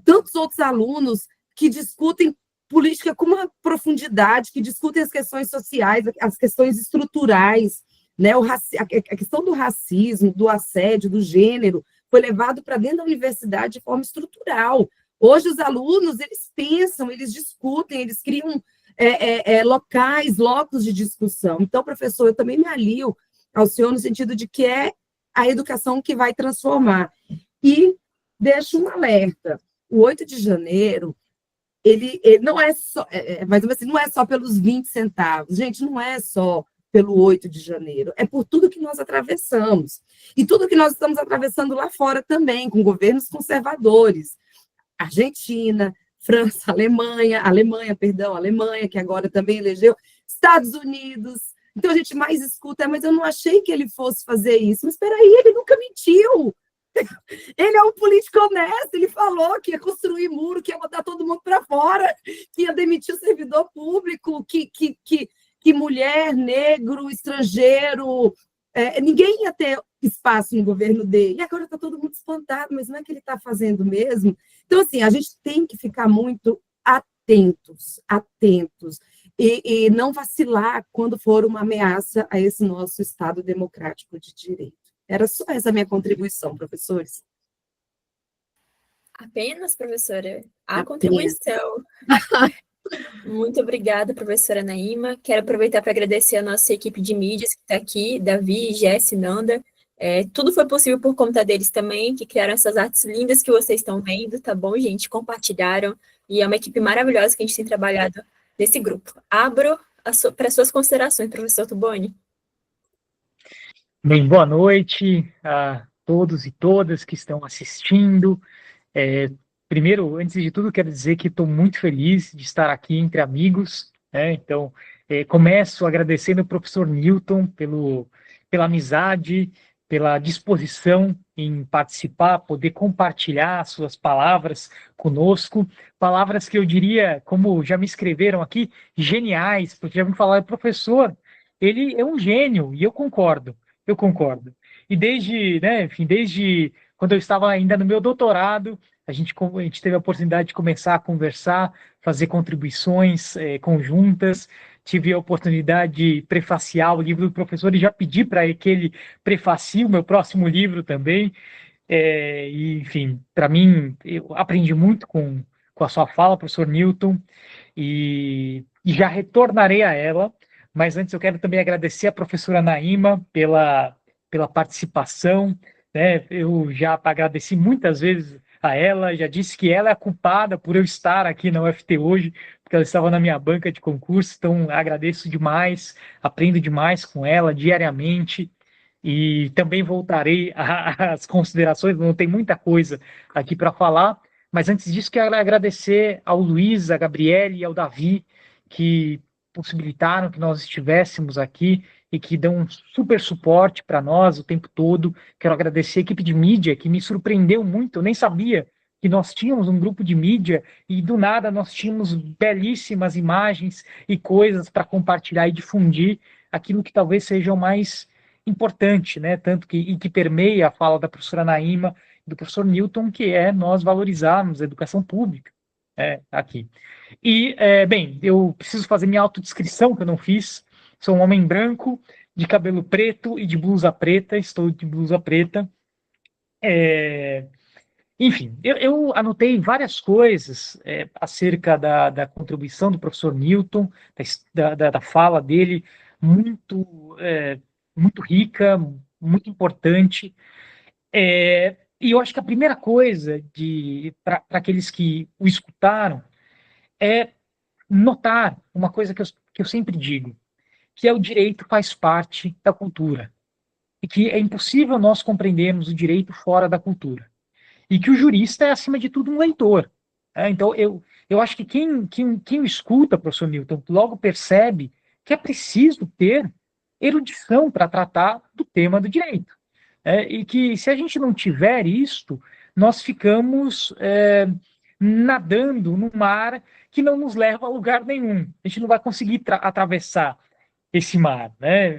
tantos outros alunos que discutem política com uma profundidade, que discutem as questões sociais, as questões estruturais, né? A questão do racismo, do assédio, do gênero, foi levado para dentro da universidade de forma estrutural. Hoje os alunos, eles pensam, eles discutem, eles criam locos de discussão. Então, professor, eu também me alio ao senhor no sentido de que é a educação que vai transformar. E deixo um alerta. O 8 de janeiro, ele não é só, mas assim, não é só pelos 20 centavos. Gente, não é só pelo 8 de janeiro, é por tudo que nós atravessamos. E tudo que nós estamos atravessando lá fora também, com governos conservadores. Argentina, França, Alemanha, que agora também elegeu, Estados Unidos. Então, a gente mais escuta, mas eu não achei que ele fosse fazer isso. Mas, espera aí, ele nunca mentiu. Ele é um político honesto, ele falou que ia construir muro, que ia botar todo mundo para fora, que ia demitir o servidor público, que mulher, negro, estrangeiro, ninguém ia ter espaço no governo dele. E agora está todo mundo espantado, mas não é que ele está fazendo mesmo? Então, assim, a gente tem que ficar muito atentos, e não vacilar quando for uma ameaça a esse nosso Estado democrático de direito. Era só essa a minha contribuição, professores. Apenas, professora? A contribuição. Muito obrigada, professora Naíma. Quero aproveitar para agradecer a nossa equipe de mídias que está aqui, Davi, Jess, Nanda. Tudo foi possível por conta deles também, que criaram essas artes lindas que vocês estão vendo, tá bom, gente? Compartilharam. E é uma equipe maravilhosa que a gente tem trabalhado nesse grupo. Abro para suas considerações, professor Tuboni. Bem, boa noite a todos e todas que estão assistindo. Primeiro, antes de tudo, quero dizer que estou muito feliz de estar aqui entre amigos, né? Então, começo agradecendo ao professor Newton pela amizade, pela disposição em participar, poder compartilhar suas palavras conosco, palavras que eu diria, como já me escreveram aqui, geniais, porque já me falaram, professor, ele é um gênio, e eu concordo. E desde quando eu estava ainda no meu doutorado, a gente teve a oportunidade de começar a conversar, fazer contribuições conjuntas, tive a oportunidade de prefaciar o livro do professor e já pedi para que ele prefacie o meu próximo livro também. E, enfim, para mim, eu aprendi muito com a sua fala, professor Newton, e já retornarei a ela, mas antes eu quero também agradecer a professora Naíma pela participação, né? Eu já agradeci muitas vezes a ela, já disse que ela é a culpada por eu estar aqui na UFT hoje, porque ela estava na minha banca de concurso, então agradeço demais, aprendo demais com ela diariamente, e também voltarei às considerações, não tem muita coisa aqui para falar, mas antes disso quero agradecer ao Luiz, a Gabriele e ao Davi, que possibilitaram que nós estivéssemos aqui e que dão um super suporte para nós o tempo todo. Quero agradecer a equipe de mídia, que me surpreendeu muito, eu nem sabia que nós tínhamos um grupo de mídia e do nada nós tínhamos belíssimas imagens e coisas para compartilhar e difundir aquilo que talvez seja o mais importante, né? Tanto que permeia a fala da professora Naíma e do professor Newton, que é nós valorizarmos a educação pública aqui. E, bem, eu preciso fazer minha autodescrição, que eu não fiz. Sou um homem branco, de cabelo preto e de blusa preta. Estou de blusa preta. Enfim, eu anotei várias coisas acerca da contribuição do professor Newton, da fala dele, muito rica, muito importante. E eu acho que a primeira coisa para aqueles que o escutaram é notar uma coisa que eu sempre digo, que é o direito faz parte da cultura, e que é impossível nós compreendermos o direito fora da cultura, e que o jurista é, acima de tudo, um leitor. Então, eu acho que quem o escuta, professor Newton, logo percebe que é preciso ter erudição para tratar do tema do direito. E que, se a gente não tiver isto, nós ficamos nadando no mar que não nos leva a lugar nenhum. A gente não vai conseguir atravessar esse mar, né?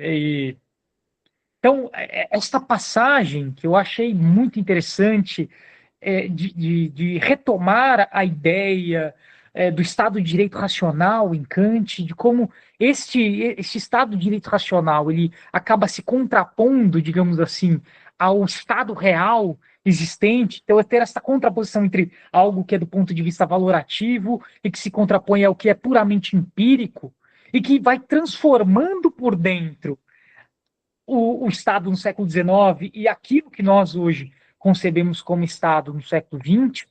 Então, esta passagem que eu achei muito interessante de retomar a ideia do Estado de Direito Racional em Kant, de como este Estado de Direito Racional ele acaba se contrapondo, digamos assim, ao Estado real existente. Então, é ter essa contraposição entre algo que é do ponto de vista valorativo e que se contrapõe ao que é puramente empírico e que vai transformando por dentro o Estado no século XIX e aquilo que nós hoje concebemos como Estado no século XX,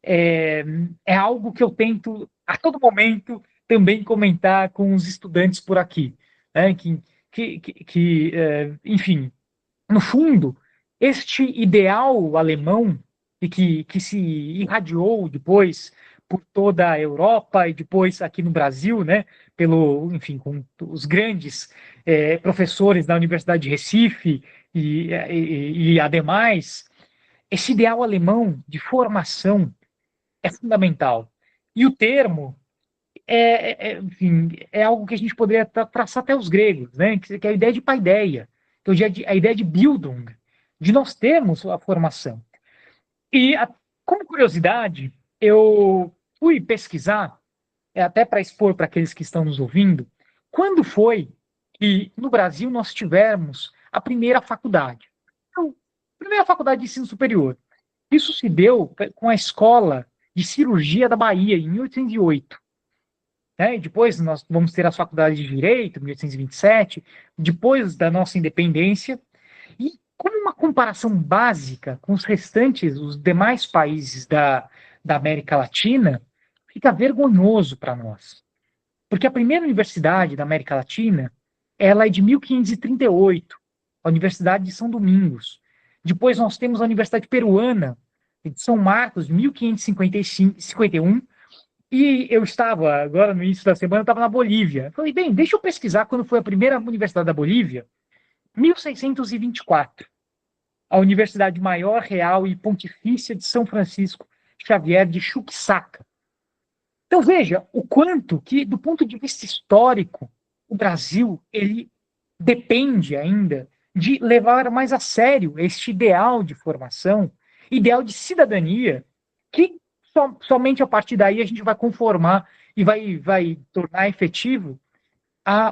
é algo que eu tento, a todo momento, também comentar com os estudantes por aqui. Enfim, no fundo, este ideal alemão, e que se irradiou depois por toda a Europa e depois aqui no Brasil, né, enfim, com os grandes professores da Universidade de Recife e ademais, esse ideal alemão de formação é fundamental. E o termo enfim, é algo que a gente poderia traçar até os gregos, né, que é a ideia de paideia, que é a ideia de Bildung, de nós termos a formação. E, como curiosidade, eu fui pesquisar, até para expor para aqueles que estão nos ouvindo, quando foi que no Brasil nós tivemos a primeira faculdade. Então, primeira faculdade de ensino superior. Isso se deu com a Escola de Cirurgia da Bahia, em 1808. E depois nós vamos ter as faculdades de Direito, em 1827, depois da nossa independência. E como uma comparação básica com os restantes, os demais países da América Latina, fica vergonhoso para nós. Porque a primeira universidade da América Latina, ela é de 1538, a Universidade de São Domingos. Depois nós temos a Universidade Peruana, de São Marcos, de 1551, e eu estava, agora no início da semana, eu estava na Bolívia. Falei, bem, deixa eu pesquisar quando foi a primeira universidade da Bolívia. 1624, a Universidade Maior, Real e Pontifícia de São Francisco Xavier de Chuquisaca. Então veja o quanto que, do ponto de vista histórico, o Brasil ele depende ainda de levar mais a sério este ideal de formação, ideal de cidadania, que somente a partir daí a gente vai conformar e vai tornar efetivo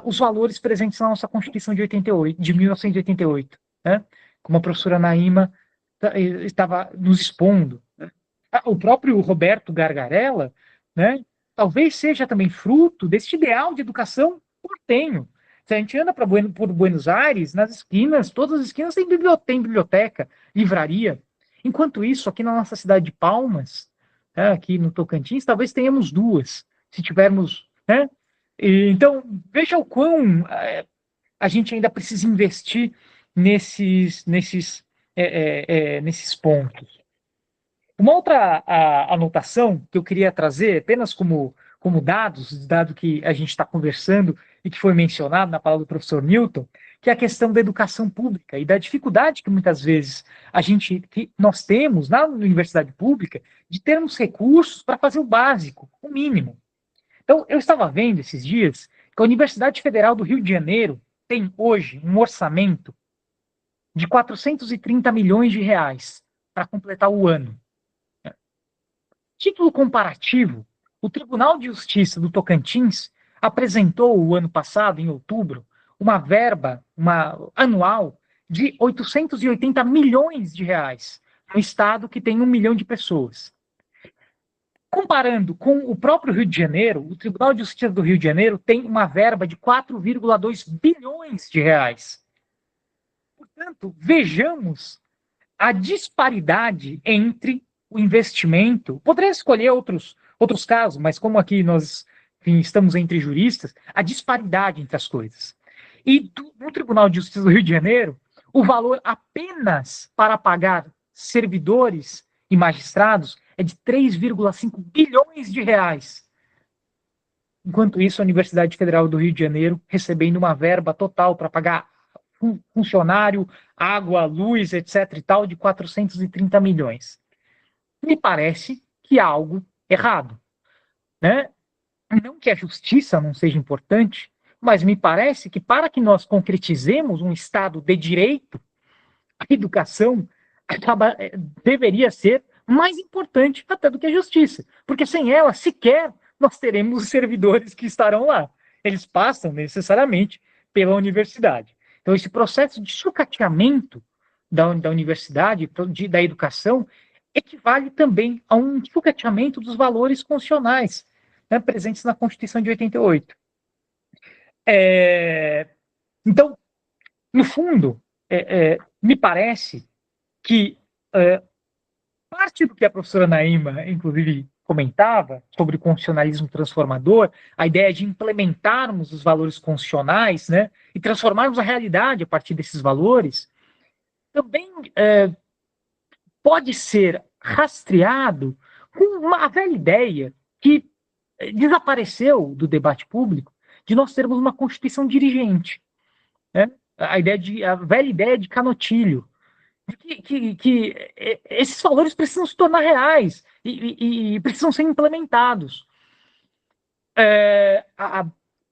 os valores presentes na nossa Constituição de 1988, né? Como a professora Naíma estava nos expondo, né? O próprio Roberto Gargarella, né, talvez seja também fruto deste ideal de educação portenho. Se a gente anda por Buenos Aires, nas esquinas, todas as esquinas tem biblioteca, livraria. Enquanto isso, aqui na nossa cidade de Palmas, né, aqui no Tocantins, talvez tenhamos duas, se tivermos, né? Então, veja o quão a gente ainda precisa investir nesses pontos. Uma outra anotação que eu queria trazer, apenas como dados, dado que a gente está conversando e que foi mencionado na palavra do professor Newton, que é a questão da educação pública e da dificuldade que muitas vezes nós temos na universidade pública de termos recursos para fazer o básico, o mínimo. Então, eu estava vendo esses dias que a Universidade Federal do Rio de Janeiro tem hoje um orçamento de 430 milhões de reais para completar o ano. Título comparativo, o Tribunal de Justiça do Tocantins apresentou o ano passado, em outubro, uma verba anual de 880 milhões de reais, no estado que tem 1 milhão de pessoas. Comparando com o próprio Rio de Janeiro, o Tribunal de Justiça do Rio de Janeiro tem uma verba de 4,2 bilhões de reais. Portanto, vejamos a disparidade entre o investimento. Poderia escolher outros casos, mas como aqui nós, enfim, estamos entre juristas, a disparidade entre as coisas. E no Tribunal de Justiça do Rio de Janeiro, o valor apenas para pagar servidores e magistrados é de 3,5 bilhões de reais. Enquanto isso, a Universidade Federal do Rio de Janeiro recebendo uma verba total para pagar funcionário, água, luz, etc. e tal, de 430 milhões. Me parece que há algo errado, né? Não que a justiça não seja importante, mas me parece que para que nós concretizemos um Estado de direito, a educação deveria ser mais importante até do que a justiça, porque sem ela sequer nós teremos os servidores que estarão lá. Eles passam necessariamente pela universidade. Então, esse processo de sucateamento da universidade, da educação, equivale também a um sucateamento dos valores constitucionais, né, presentes na Constituição de 88. Então, no fundo, me parece que parte do que a professora Naíma, inclusive, comentava sobre o constitucionalismo transformador, a ideia de implementarmos os valores constitucionais, né, e transformarmos a realidade a partir desses valores, também pode ser rastreado com uma velha ideia que desapareceu do debate público de nós termos uma Constituição dirigente, né? A velha ideia de Canotilho, que esses valores precisam se tornar reais e precisam ser implementados.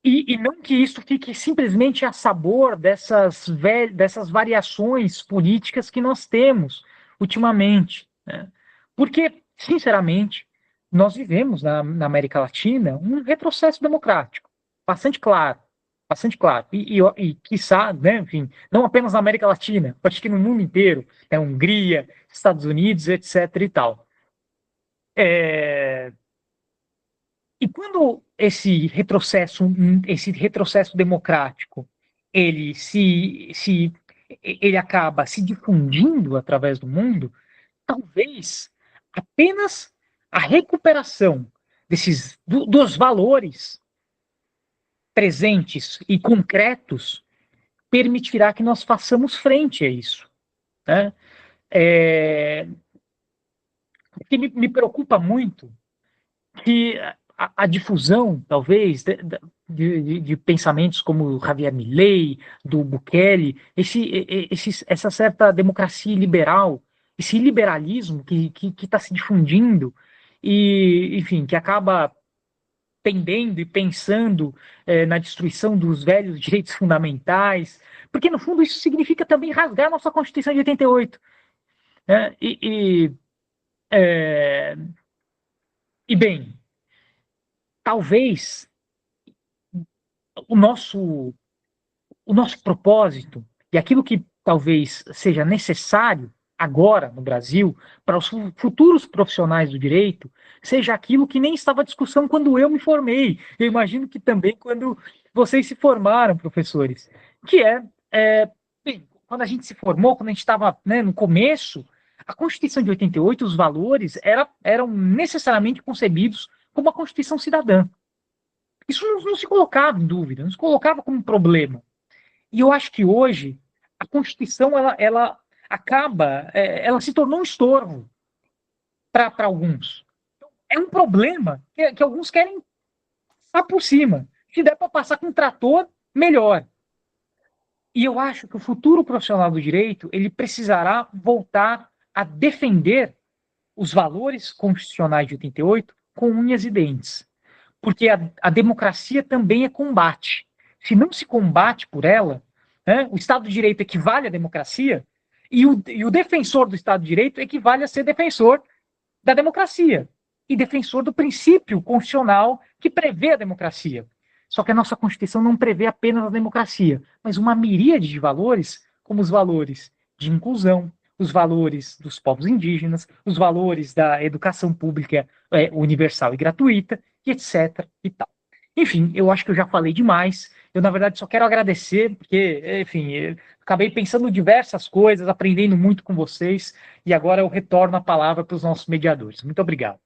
E não que isso fique simplesmente a sabor dessas variações políticas que nós temos ultimamente, né? Porque, sinceramente, nós vivemos na América Latina um retrocesso democrático, bastante claro, e quiçá, né, enfim, não apenas na América Latina, acho que no mundo inteiro, né, Hungria, Estados Unidos, etc. e tal. E quando esse retrocesso democrático ele acaba se difundindo através do mundo, talvez apenas a recuperação dos valores presentes e concretos permitirá que nós façamos frente a isso, né? O que me preocupa muito que a difusão, talvez, de pensamentos como Javier Milei, do Bukele, essa certa democracia liberal, esse liberalismo que está se difundindo e, enfim, que acaba tendendo e pensando na destruição dos velhos direitos fundamentais, porque, no fundo, isso significa também rasgar a nossa Constituição de 88. Né? E bem, talvez o nosso propósito e aquilo que talvez seja necessário agora no Brasil para os futuros profissionais do direito seja aquilo que nem estava em discussão quando eu me formei. Eu imagino que também quando vocês se formaram, professores, que bem, quando a gente se formou, quando a gente estava, né, no começo, a Constituição de 88, os valores eram necessariamente concebidos como a Constituição cidadã. Isso não se colocava em dúvida, não se colocava como um problema. E eu acho que hoje a Constituição ela acaba, ela se tornou um estorvo para alguns. É um problema que alguns querem passar por cima. Se der para passar com um trator, melhor. E eu acho que o futuro profissional do direito ele precisará voltar a defender os valores constitucionais de 88 com unhas e dentes. Porque a democracia também é combate. Se não se combate por ela, né, o Estado de Direito equivale à democracia e o defensor do Estado de Direito equivale a ser defensor da democracia e defensor do princípio constitucional que prevê a democracia. Só que a nossa Constituição não prevê apenas a democracia, mas uma miríade de valores, como os valores de inclusão, os valores dos povos indígenas, os valores da educação pública universal e gratuita, e etc. e tal. Enfim, eu acho que eu já falei demais. Eu, na verdade, só quero agradecer, porque, enfim, eu acabei pensando diversas coisas, aprendendo muito com vocês, e agora eu retorno a palavra para os nossos mediadores. Muito obrigado.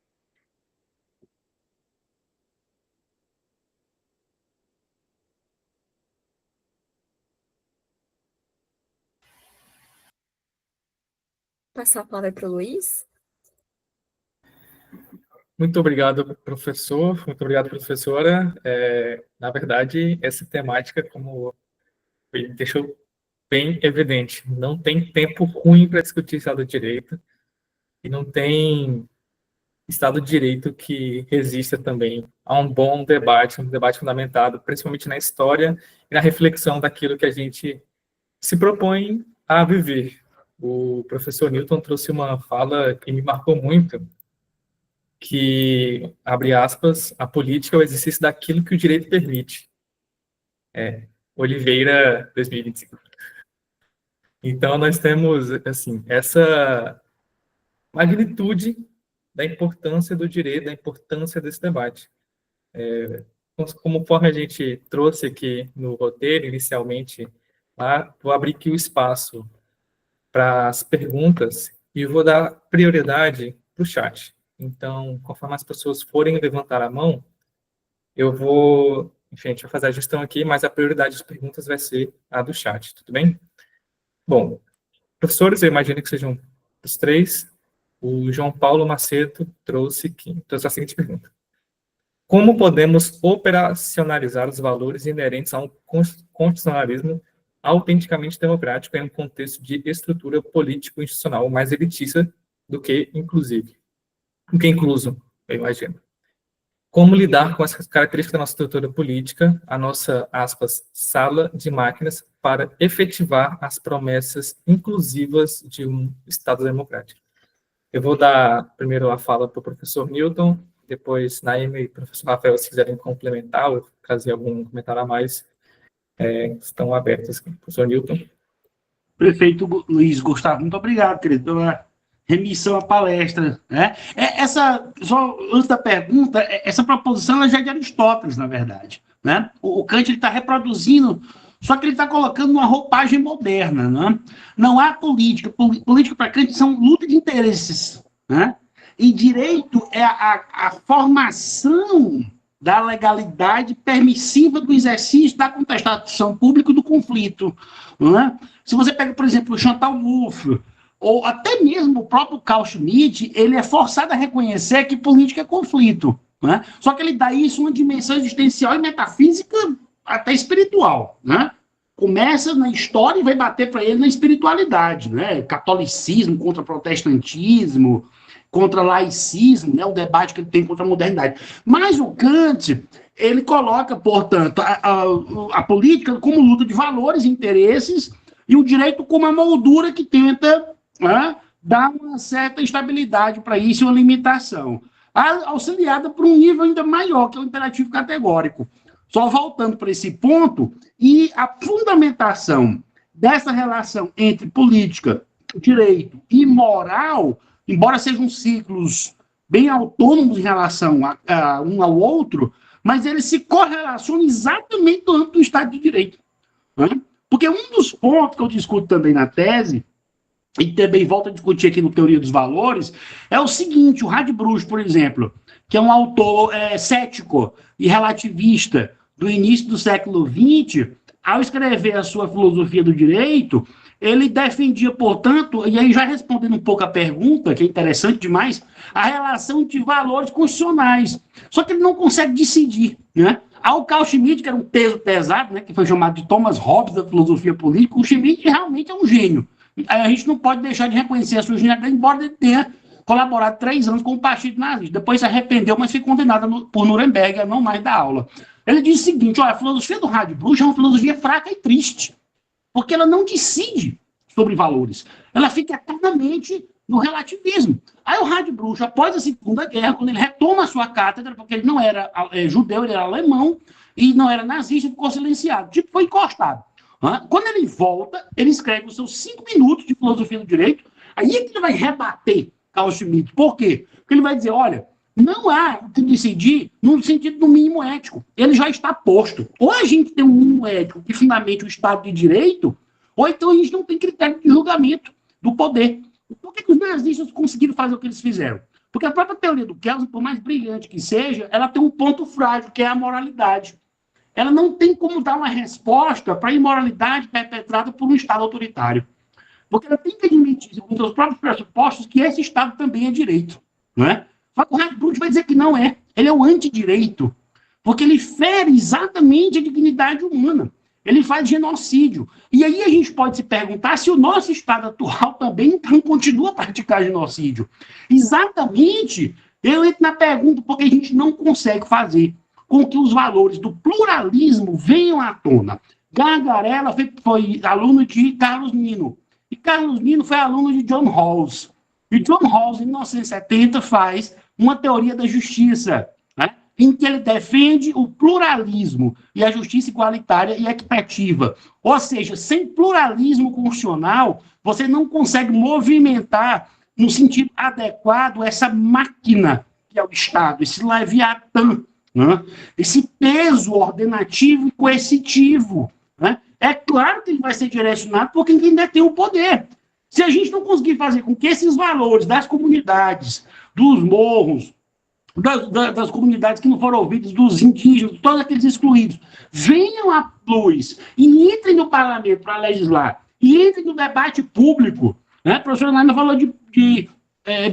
Passar a palavra para o Luiz. Muito obrigado, professor. Muito obrigado, professora. Na verdade, essa temática, como ele deixou bem evidente, não tem tempo ruim para discutir Estado de Direito e não tem Estado de Direito que resista também a um bom debate, um debate fundamentado, principalmente na história e na reflexão daquilo que a gente se propõe a viver. O professor Newton trouxe uma fala que me marcou muito, que, abre aspas, a política é o exercício daquilo que o direito permite. Oliveira, 2025. Então, nós temos, assim, essa magnitude da importância do direito, da importância desse debate. Conforme a gente trouxe aqui no roteiro, inicialmente, vou abrir aqui o espaço para as perguntas e vou dar prioridade para o chat. Então, conforme as pessoas forem levantar a mão, eu vou... Enfim, a gente vai fazer a gestão aqui, mas a prioridade das perguntas vai ser a do chat, tudo bem? Bom, professores, eu imagino que sejam os três. O João Paulo Macedo trouxe a seguinte pergunta. Como podemos operacionalizar os valores inerentes a um constitucionalismo autenticamente democrático em um contexto de estrutura político-institucional mais elitista do que incluso, eu imagino? Como lidar com essas características da nossa estrutura política, a nossa, aspas, sala de máquinas, para efetivar as promessas inclusivas de um Estado democrático? Eu vou dar primeiro a fala para o professor Newton, depois Naime e o professor Rafael, se quiserem complementar ou trazer algum comentário a mais, estão abertos. Professor Newton. Prefeito Luiz Gustavo, muito obrigado, querido, pela remissão à palestra. Né? Só antes da pergunta, essa proposição ela já é de Aristóteles, na verdade. Né? O Kant está reproduzindo, só que ele está colocando uma roupagem moderna. Né? Não há política. Política para Kant são luta de interesses. Né? E direito é a formação da legalidade permissiva do exercício da contestação pública e do conflito. Né? Se você pega, por exemplo, o Chantal Mouffe, ou até mesmo o próprio Carl Schmitt, ele é forçado a reconhecer que política é conflito. Né? Só que ele dá isso uma dimensão existencial e metafísica até espiritual. Né? Começa na história e vai bater para ele na espiritualidade. Né? Catolicismo contra protestantismo, contra laicismo, né? O debate que ele tem contra a modernidade. Mas o Kant, ele coloca, portanto, a política como luta de valores e interesses e o direito como a moldura que tenta dar uma certa estabilidade para isso e uma limitação. auxiliada por um nível ainda maior, que é o imperativo categórico. Só voltando para esse ponto, e a fundamentação dessa relação entre política, direito e moral, embora sejam ciclos bem autônomos em relação a um ao outro, mas eles se correlacionam exatamente no âmbito do Estado de Direito. Né? Porque um dos pontos que eu discuto também na tese, e também volto a discutir aqui no Teoria dos Valores, é o seguinte: o Radbruch, por exemplo, que é um autor cético e relativista do início do século XX, ao escrever a sua filosofia do direito, ele defendia, portanto, e aí já respondendo um pouco a pergunta, que é interessante demais, a relação de valores constitucionais. Só que ele não consegue decidir, né? Há o Carl Schmitt, que era um peso pesado, né, que foi chamado de Thomas Hobbes da filosofia política. O Schmitt realmente é um gênio. A gente não pode deixar de reconhecer a sua genialidade, embora ele tenha colaborado 3 anos com o Partido Nazista. Depois se arrependeu, mas foi condenado por Nuremberg a não mais dar aula. Ele diz o seguinte: olha, a filosofia do Radbruch é uma filosofia fraca e triste, porque ela não decide sobre valores. Ela fica eternamente no relativismo. Aí o Radbruch, após a Segunda Guerra, quando ele retoma a sua cátedra, porque ele não era judeu, ele era alemão, e não era nazista, ficou silenciado, tipo, foi encostado. Quando ele volta, ele escreve os seus 5 minutos de filosofia do direito, aí é que ele vai rebater Carl Schmitt. Por quê? Porque ele vai dizer: olha, não há que decidir no sentido do mínimo ético. Ele já está posto. Ou a gente tem um mínimo ético que fundamente o Estado de Direito, ou então a gente não tem critério de julgamento do poder. Por que os nazistas conseguiram fazer o que eles fizeram? Porque a própria teoria do Kelsen, por mais brilhante que seja, ela tem um ponto frágil, que é a moralidade. Ela não tem como dar uma resposta para a imoralidade perpetrada por um Estado autoritário. Porque ela tem que admitir, segundo os próprios pressupostos, que esse Estado também é direito. Não é? Só que o Radbruch vai dizer que não é. Ele é o antidireito. Porque ele fere exatamente a dignidade humana. Ele faz genocídio. E aí a gente pode se perguntar se o nosso Estado atual também então continua a praticar genocídio. Exatamente. Eu entro na pergunta porque a gente não consegue fazer com que os valores do pluralismo venham à tona. Gargarella foi aluno de Carlos Nino. E Carlos Nino foi aluno de John Rawls. E John Rawls, em 1970, faz uma teoria da justiça, né, em que ele defende o pluralismo e a justiça igualitária e equitativa. Ou seja, sem pluralismo constitucional, você não consegue movimentar, no sentido adequado, essa máquina que é o Estado, esse leviatã, né, esse peso ordenativo e coercitivo. Né? É claro que ele vai ser direcionado por quem detém o poder. Se a gente não conseguir fazer com que esses valores das comunidades, dos morros, das comunidades que não foram ouvidas, dos indígenas, todos aqueles excluídos, venham à luz e entrem no parlamento para legislar, e entrem no debate público, né? A professora Naina falou de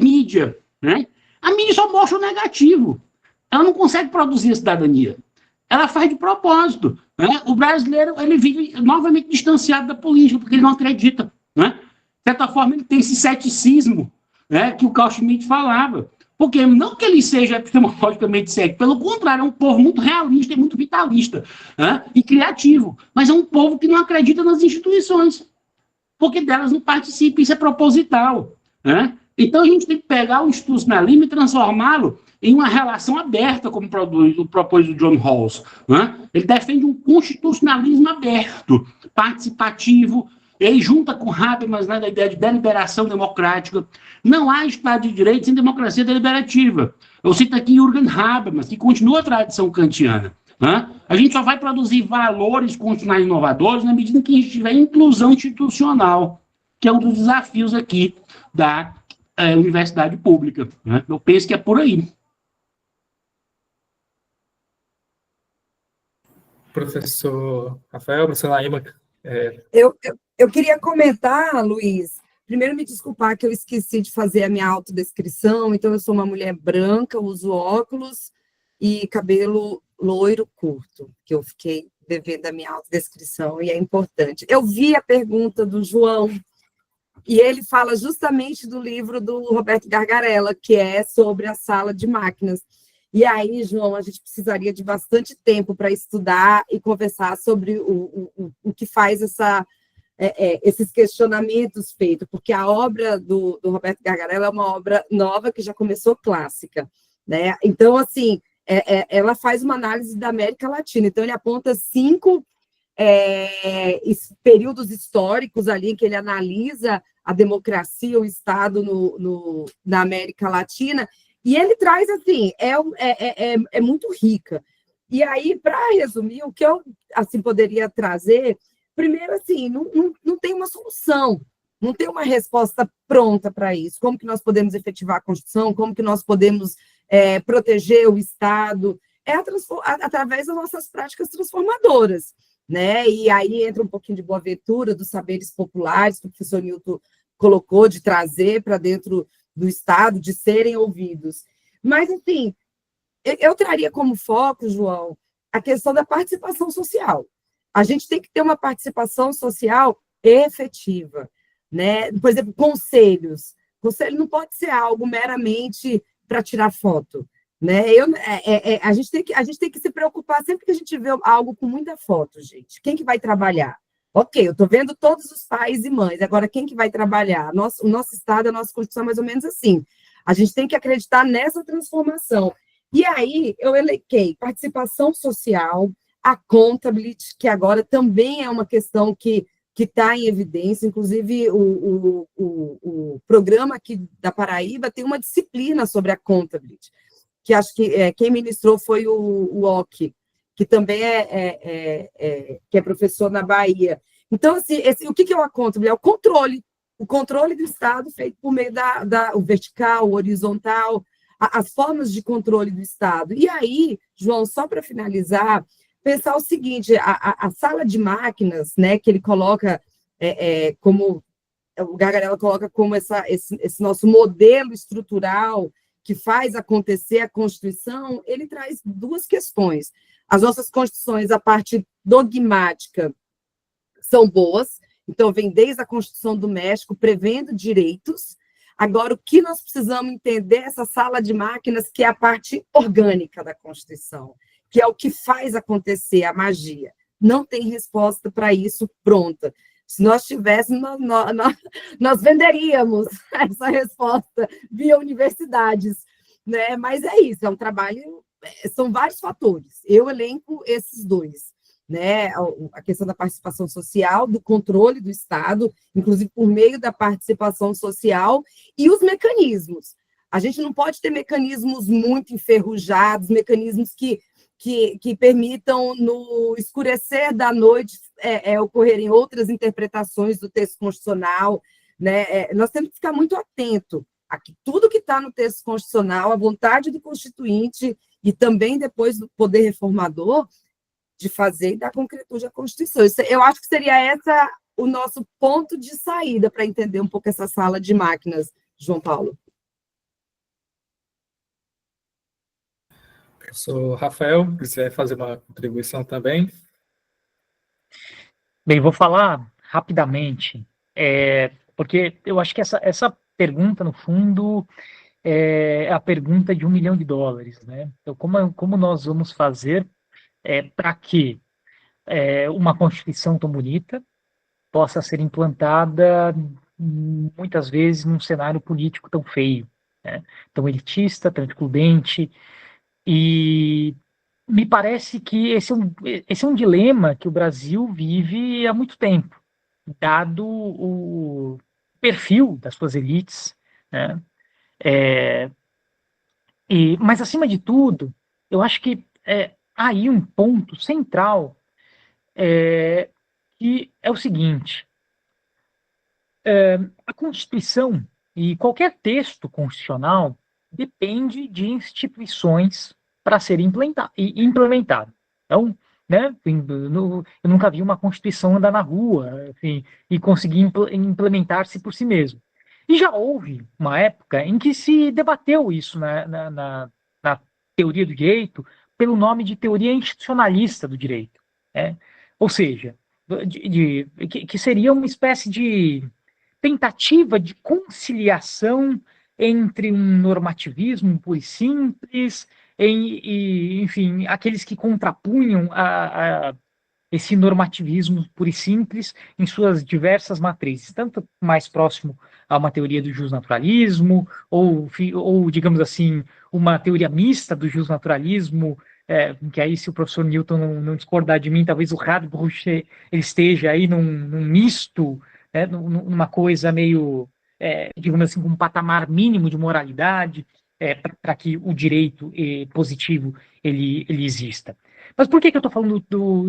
mídia, né? A mídia só mostra o negativo. Ela não consegue produzir a cidadania. Ela faz de propósito. Né? O brasileiro, ele vive novamente distanciado da política, porque ele não acredita. Né? De certa forma, ele tem esse ceticismo, né, que o Carl Schmitt falava. Porque não que ele seja epistemologicamente cético, pelo contrário, é um povo muito realista e muito vitalista, né, e criativo. Mas é um povo que não acredita nas instituições, porque delas não participa, isso é proposital. Né? Então, a gente tem que pegar o institucionalismo e transformá-lo em uma relação aberta, como propôs o John Rawls. Né? Ele defende um constitucionalismo aberto, participativo, ele junta com Habermas, né, da ideia de deliberação democrática. Não há Estado de Direito sem democracia deliberativa. Eu cito aqui Jürgen Habermas, que continua a tradição kantiana. Né? A gente só vai produzir valores constitucionais inovadores na medida em que a gente tiver inclusão institucional, que é um dos desafios aqui da universidade pública. Né? Eu penso que é por aí. Professor Rafael, professor Naima. Eu queria comentar, Luiz, primeiro me desculpar que eu esqueci de fazer a minha autodescrição, então eu sou uma mulher branca, uso óculos e cabelo loiro curto, que eu fiquei devendo a minha autodescrição, e é importante. Eu vi a pergunta do João, e ele fala justamente do livro do Roberto Gargarella, que é sobre a sala de máquinas. E aí, João, a gente precisaria de bastante tempo para estudar e conversar sobre o que faz esses questionamentos feitos, porque a obra do Roberto Gargarella é uma obra nova que já começou clássica. né? Então, assim, ela faz uma análise da América Latina. Então, ele aponta 5 períodos históricos ali que ele analisa a democracia, o Estado na América Latina, e ele traz, assim, é muito rica. E aí, para resumir, o que eu assim, poderia trazer, primeiro, assim, não tem uma solução, não tem uma resposta pronta para isso. Como que nós podemos efetivar a Constituição? Como que nós podemos proteger o Estado? Através das nossas práticas transformadoras, né? E aí entra um pouquinho de boaventura, dos saberes populares, que o professor Newton colocou, de trazer para dentro do Estado, de serem ouvidos. Mas, assim, eu traria como foco, João, a questão da participação social. A gente tem que ter uma participação social efetiva, né? Por exemplo, conselhos. Conselho não pode ser algo meramente para tirar foto, né? A gente tem que se preocupar sempre que a gente vê algo com muita foto, gente. Quem que vai trabalhar? Ok, eu estou vendo todos os pais e mães, agora quem que vai trabalhar? O nosso Estado, a nossa Constituição é mais ou menos assim. A gente tem que acreditar nessa transformação. E aí eu elenquei participação social, accountability, que agora também é uma questão que está em evidência, inclusive o programa aqui da Paraíba tem uma disciplina sobre accountability, que acho que quem ministrou foi o Oki, que também que é professor na Bahia. Então, assim, o que é o accountability? É o controle do Estado feito por meio o vertical, o horizontal, as formas de controle do Estado. E aí, João, só para finalizar, pensar o seguinte, a sala de máquinas, né, que ele coloca como, o Gargarella coloca como esse nosso modelo estrutural que faz acontecer a Constituição, ele traz 2 questões. As nossas Constituições, a parte dogmática, são boas, então vem desde a Constituição do México, prevendo direitos. Agora, o que nós precisamos entender é essa sala de máquinas, que é a parte orgânica da Constituição, que é o que faz acontecer a magia. Não tem resposta para isso pronta. Se nós tivéssemos, nós venderíamos essa resposta via universidades, né? Mas é isso, é um trabalho, são vários fatores. Eu elenco esses 2, né? A questão da participação social, do controle do Estado, inclusive por meio da participação social, e os mecanismos. A gente não pode ter mecanismos muito enferrujados, mecanismos que permitam, no escurecer da noite, ocorrerem outras interpretações do texto constitucional, né? Nós temos que ficar muito atento a que tudo que está no texto constitucional, a vontade do constituinte e também depois do poder reformador, de fazer e dar concretude à Constituição. Eu acho que seria o nosso ponto de saída para entender um pouco essa sala de máquinas, João Paulo. Professor Rafael, quiser fazer uma contribuição também? Bem, vou falar rapidamente, porque eu acho que essa pergunta, no fundo, é a pergunta de $1 milhão, né? Então, como nós vamos fazer para que uma Constituição tão bonita possa ser implantada, muitas vezes, num cenário político tão feio, né? Tão elitista, tão excludente, e me parece que esse é um dilema que o Brasil vive há muito tempo, dado o perfil das suas elites, né? Mas, acima de tudo, eu acho que há aí um ponto central, que é o seguinte: a Constituição e qualquer texto constitucional depende de instituições para ser implementado. Então, né, eu nunca vi uma Constituição andar na rua, enfim, e conseguir implementar-se por si mesmo. E já houve uma época em que se debateu isso na teoria do direito pelo nome de teoria institucionalista do direito, né? Ou seja, que seria uma espécie de tentativa de conciliação entre um normativismo puro e simples, enfim, aqueles que contrapunham esse normativismo puro e simples em suas diversas matrizes, tanto mais próximo a uma teoria do justnaturalismo, ou digamos assim, uma teoria mista do justnaturalismo, que aí, se o professor Newton não discordar de mim, talvez o Radbruch ele esteja aí num misto, né, numa coisa meio, digamos assim, com um patamar mínimo de moralidade, para que o direito positivo ele exista. Mas por que eu estou falando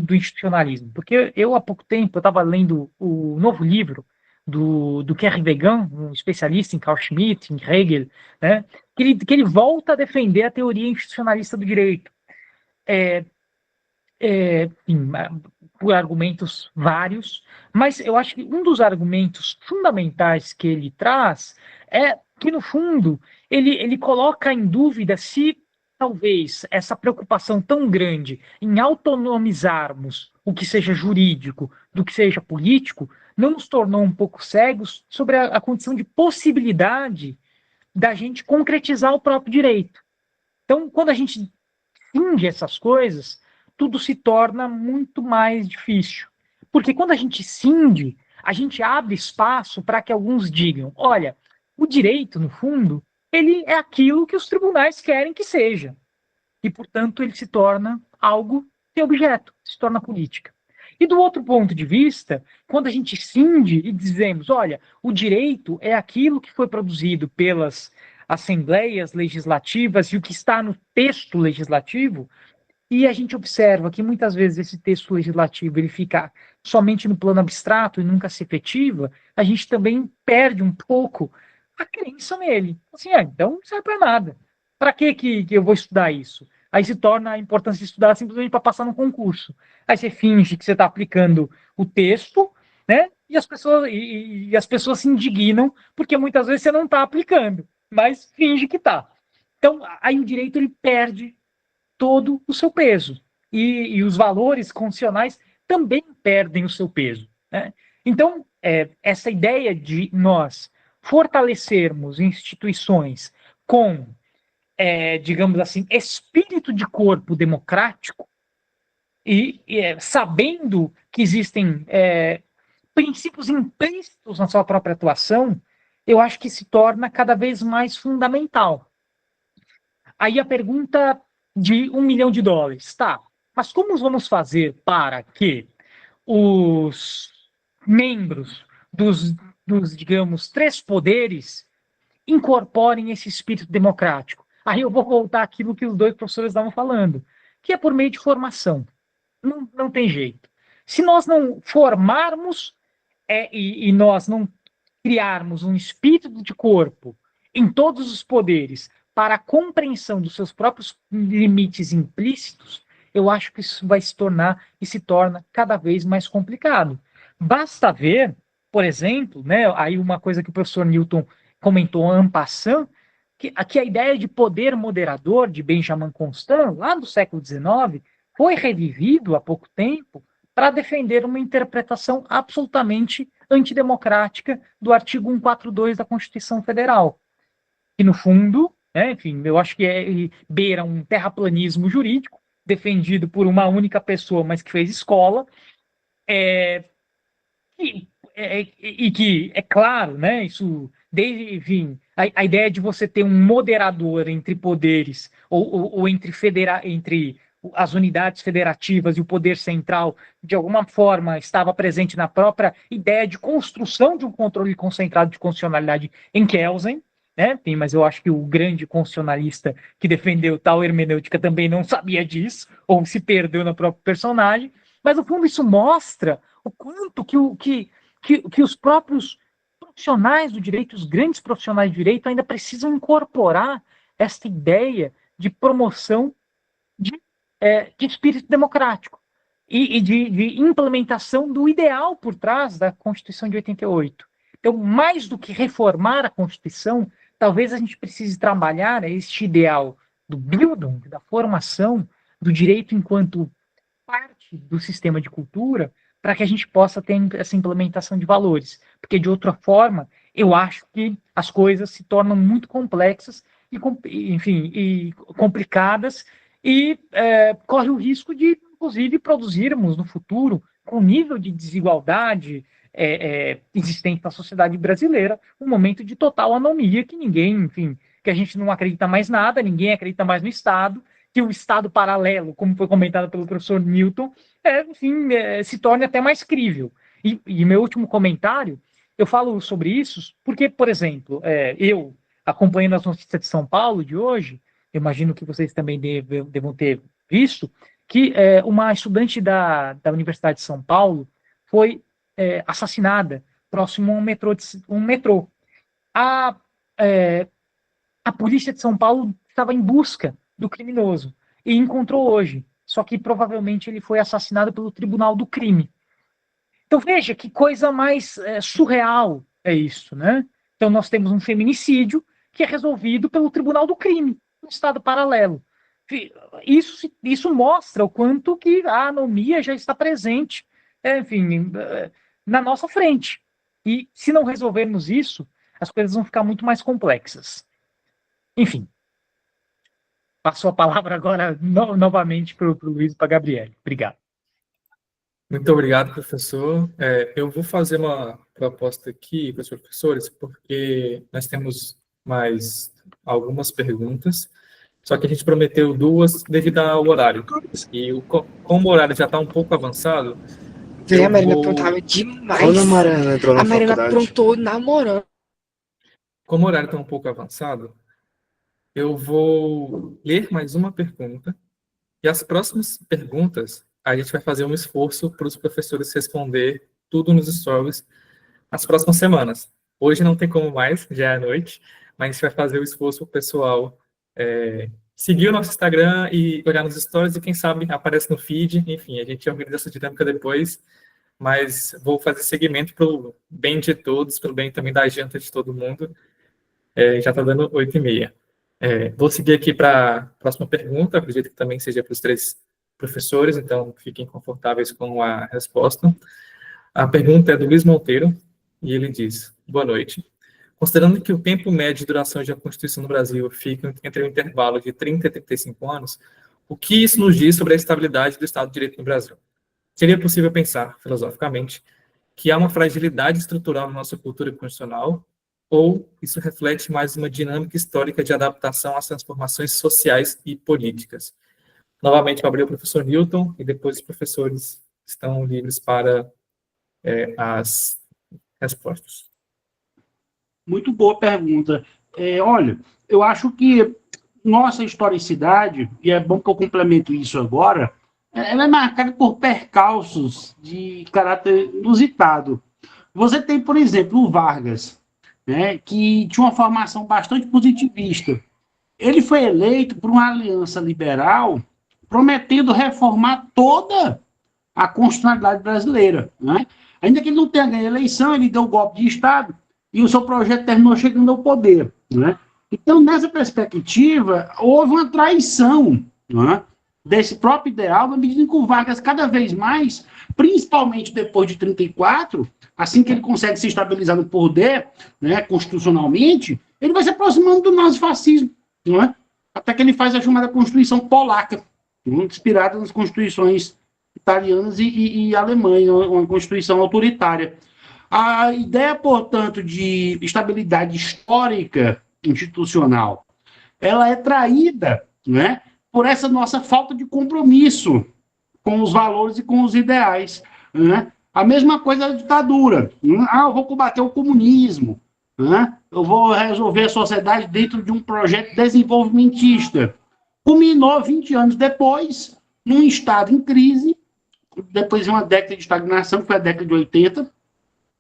do institucionalismo? Porque eu, há pouco tempo, eu estava lendo o novo livro do Kierkegaard, um especialista em Carl Schmitt, em Hegel, né, que ele volta a defender a teoria institucionalista do direito. Enfim, por argumentos vários, mas eu acho que um dos argumentos fundamentais que ele traz é que, no fundo, ele coloca em dúvida se talvez essa preocupação tão grande em autonomizarmos o que seja jurídico do que seja político não nos tornou um pouco cegos sobre a condição de possibilidade da gente concretizar o próprio direito. Então, quando a gente cinge essas coisas, tudo se torna muito mais difícil. Porque quando a gente cinge, a gente abre espaço para que alguns digam: olha, o direito, no fundo, ele é aquilo que os tribunais querem que seja. E, portanto, ele se torna algo sem objeto, se torna política. E do outro ponto de vista, quando a gente cinge e dizemos: olha, o direito é aquilo que foi produzido pelas assembleias legislativas e o que está no texto legislativo, e a gente observa que muitas vezes esse texto legislativo ele fica somente no plano abstrato e nunca se efetiva, a gente também perde um pouco a crença nele. Assim, então não serve para nada. Para que eu vou estudar isso? Aí se torna a importância de estudar simplesmente para passar no concurso. Aí você finge que você está aplicando o texto, né? E as pessoas se indignam porque muitas vezes você não está aplicando, mas finge que está. Então, aí o direito ele perde todo o seu peso. E os valores constitucionais também perdem o seu peso. Né? Então, essa ideia de nós fortalecermos instituições com, digamos assim, espírito de corpo democrático e sabendo que existem princípios implícitos na sua própria atuação, eu acho que se torna cada vez mais fundamental. Aí a pergunta de $1 milhão, tá? Mas como vamos fazer para que os membros digamos, 3 poderes incorporem esse espírito democrático? Aí eu vou voltar àquilo que os 2 professores estavam falando, que é por meio de formação. Não tem jeito. Se nós não formarmos e nós não criarmos um espírito de corpo em todos os poderes para a compreensão dos seus próprios limites implícitos, eu acho que isso vai se tornar e se torna cada vez mais complicado. Basta ver, por exemplo, né, aí uma coisa que o professor Newton comentou en passant, que a ideia de poder moderador de Benjamin Constant, lá do século XIX, foi revivido há pouco tempo para defender uma interpretação absolutamente antidemocrática do artigo 142 da Constituição Federal, que, no fundo, enfim, eu acho que beira um terraplanismo jurídico, defendido por uma única pessoa, mas que fez escola, e que, é claro, né, isso, enfim, a ideia de você ter um moderador entre poderes, ou entre as unidades federativas e o poder central, de alguma forma, estava presente na própria ideia de construção de um controle concentrado de constitucionalidade em Kelsen, né? Mas eu acho que o grande constitucionalista que defendeu tal hermenêutica também não sabia disso, ou se perdeu no próprio personagem, mas no fundo isso mostra o quanto que os próprios profissionais do direito, os grandes profissionais do direito, ainda precisam incorporar esta ideia de promoção de espírito democrático e de implementação do ideal por trás da Constituição de 88. Então, mais do que reformar a Constituição, talvez a gente precise trabalhar este ideal do Bildung, da formação do direito enquanto parte do sistema de cultura, para que a gente possa ter essa implementação de valores. Porque, de outra forma, eu acho que as coisas se tornam muito complexas e complicadas, e corre o risco de inclusive produzirmos no futuro, com o nível de desigualdade existente na sociedade brasileira, um momento de total anomia que ninguém, enfim, que a gente não acredita mais nada, ninguém acredita mais no Estado, que o Estado paralelo, como foi comentado pelo professor Newton, se torne até mais crível. E meu último comentário, eu falo sobre isso porque, por exemplo, eu, acompanhando as notícias de São Paulo de hoje, eu imagino que vocês também devam ter visto, que uma estudante da Universidade de São Paulo foi assassinada próximo a um metrô. A polícia de São Paulo estava em busca do criminoso e encontrou hoje, só que provavelmente ele foi assassinado pelo Tribunal do Crime. Então veja que coisa mais surreal é isso, né? Então nós temos um feminicídio que é resolvido pelo Tribunal do Crime, um Estado paralelo. Isso mostra o quanto que a anomia já está presente, na nossa frente. E se não resolvermos isso, as coisas vão ficar muito mais complexas. Enfim, passo a palavra agora novamente para o Luiz e para a Gabriele. Obrigado. Muito obrigado, professor. Eu vou fazer uma proposta aqui para os professores, porque nós temos mais algumas perguntas, só que a gente prometeu 2 devido ao horário. E como o horário já está um pouco avançado... A Marina aprontava demais. Quando a Mariana entrou na Marina faculdade... aprontou namorando. Como o horário está um pouco avançado, eu vou ler mais uma pergunta, e as próximas perguntas a gente vai fazer um esforço para os professores responder tudo nos stories nas próximas semanas. Hoje não tem como mais, já é à noite, mas a gente vai fazer o esforço para o pessoal seguir o nosso Instagram e olhar nos stories, e quem sabe aparece no feed. Enfim, a gente organiza essa dinâmica depois, mas vou fazer seguimento pelo bem de todos, pelo bem também da janta de todo mundo. Já está dando 8h30. Vou seguir aqui para a próxima pergunta, acredito que também seja para os 3 professores, então fiquem confortáveis com a resposta. A pergunta é do Luiz Monteiro, e ele diz: boa noite. Considerando que o tempo médio de duração de uma Constituição no Brasil fica entre um intervalo de 30 e 35 anos, o que isso nos diz sobre a estabilidade do Estado de Direito no Brasil? Seria possível pensar, filosoficamente, que há uma fragilidade estrutural na nossa cultura constitucional, ou isso reflete mais uma dinâmica histórica de adaptação às transformações sociais e políticas? Novamente, vou abrir o professor Newton, e depois os professores estão livres para as respostas. Muito boa pergunta. Olha, eu acho que nossa historicidade, e é bom que eu complemento isso agora, ela é marcada por percalços de caráter inusitado. Você tem, por exemplo, o Vargas, né, que tinha uma formação bastante positivista. Ele foi eleito por uma aliança liberal prometendo reformar toda a constitucionalidade brasileira, né? Ainda que ele não tenha ganho a eleição, ele deu um golpe de Estado e o seu projeto terminou chegando ao poder, né? Então, nessa perspectiva, houve uma traição, né, desse próprio ideal, na medida em que o Vargas, cada vez mais, principalmente depois de 1934, assim que ele consegue se estabilizar no poder, né, constitucionalmente, ele vai se aproximando do nazifascismo, né, até que ele faz a chamada Constituição Polaca, inspirada nas constituições italianas e alemãs, uma constituição autoritária. A ideia, portanto, de estabilidade histórica institucional, ela é traída, né, por essa nossa falta de compromisso com os valores e com os ideais, né? A mesma coisa da ditadura. Eu vou combater o comunismo, né? Eu vou resolver a sociedade dentro de um projeto desenvolvimentista. Culminou 20 anos depois, num Estado em crise, depois de uma década de estagnação, que foi a década de 80,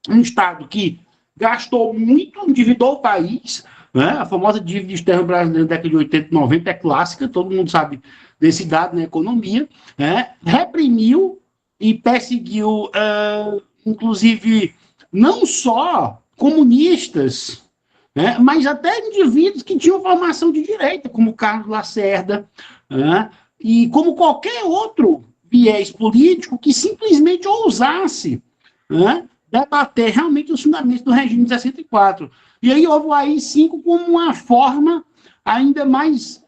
um Estado que gastou muito, endividou o país, né? A famosa dívida externa brasileira da década de 80 e 90 é clássica, todo mundo sabe desse dado na economia, né? Reprimiu e perseguiu, inclusive, não só comunistas, né, mas até indivíduos que tinham formação de direita, como Carlos Lacerda, né, e como qualquer outro viés político que simplesmente ousasse, né, debater realmente os fundamentos do regime de 64. E aí houve o AI-5 como uma forma ainda mais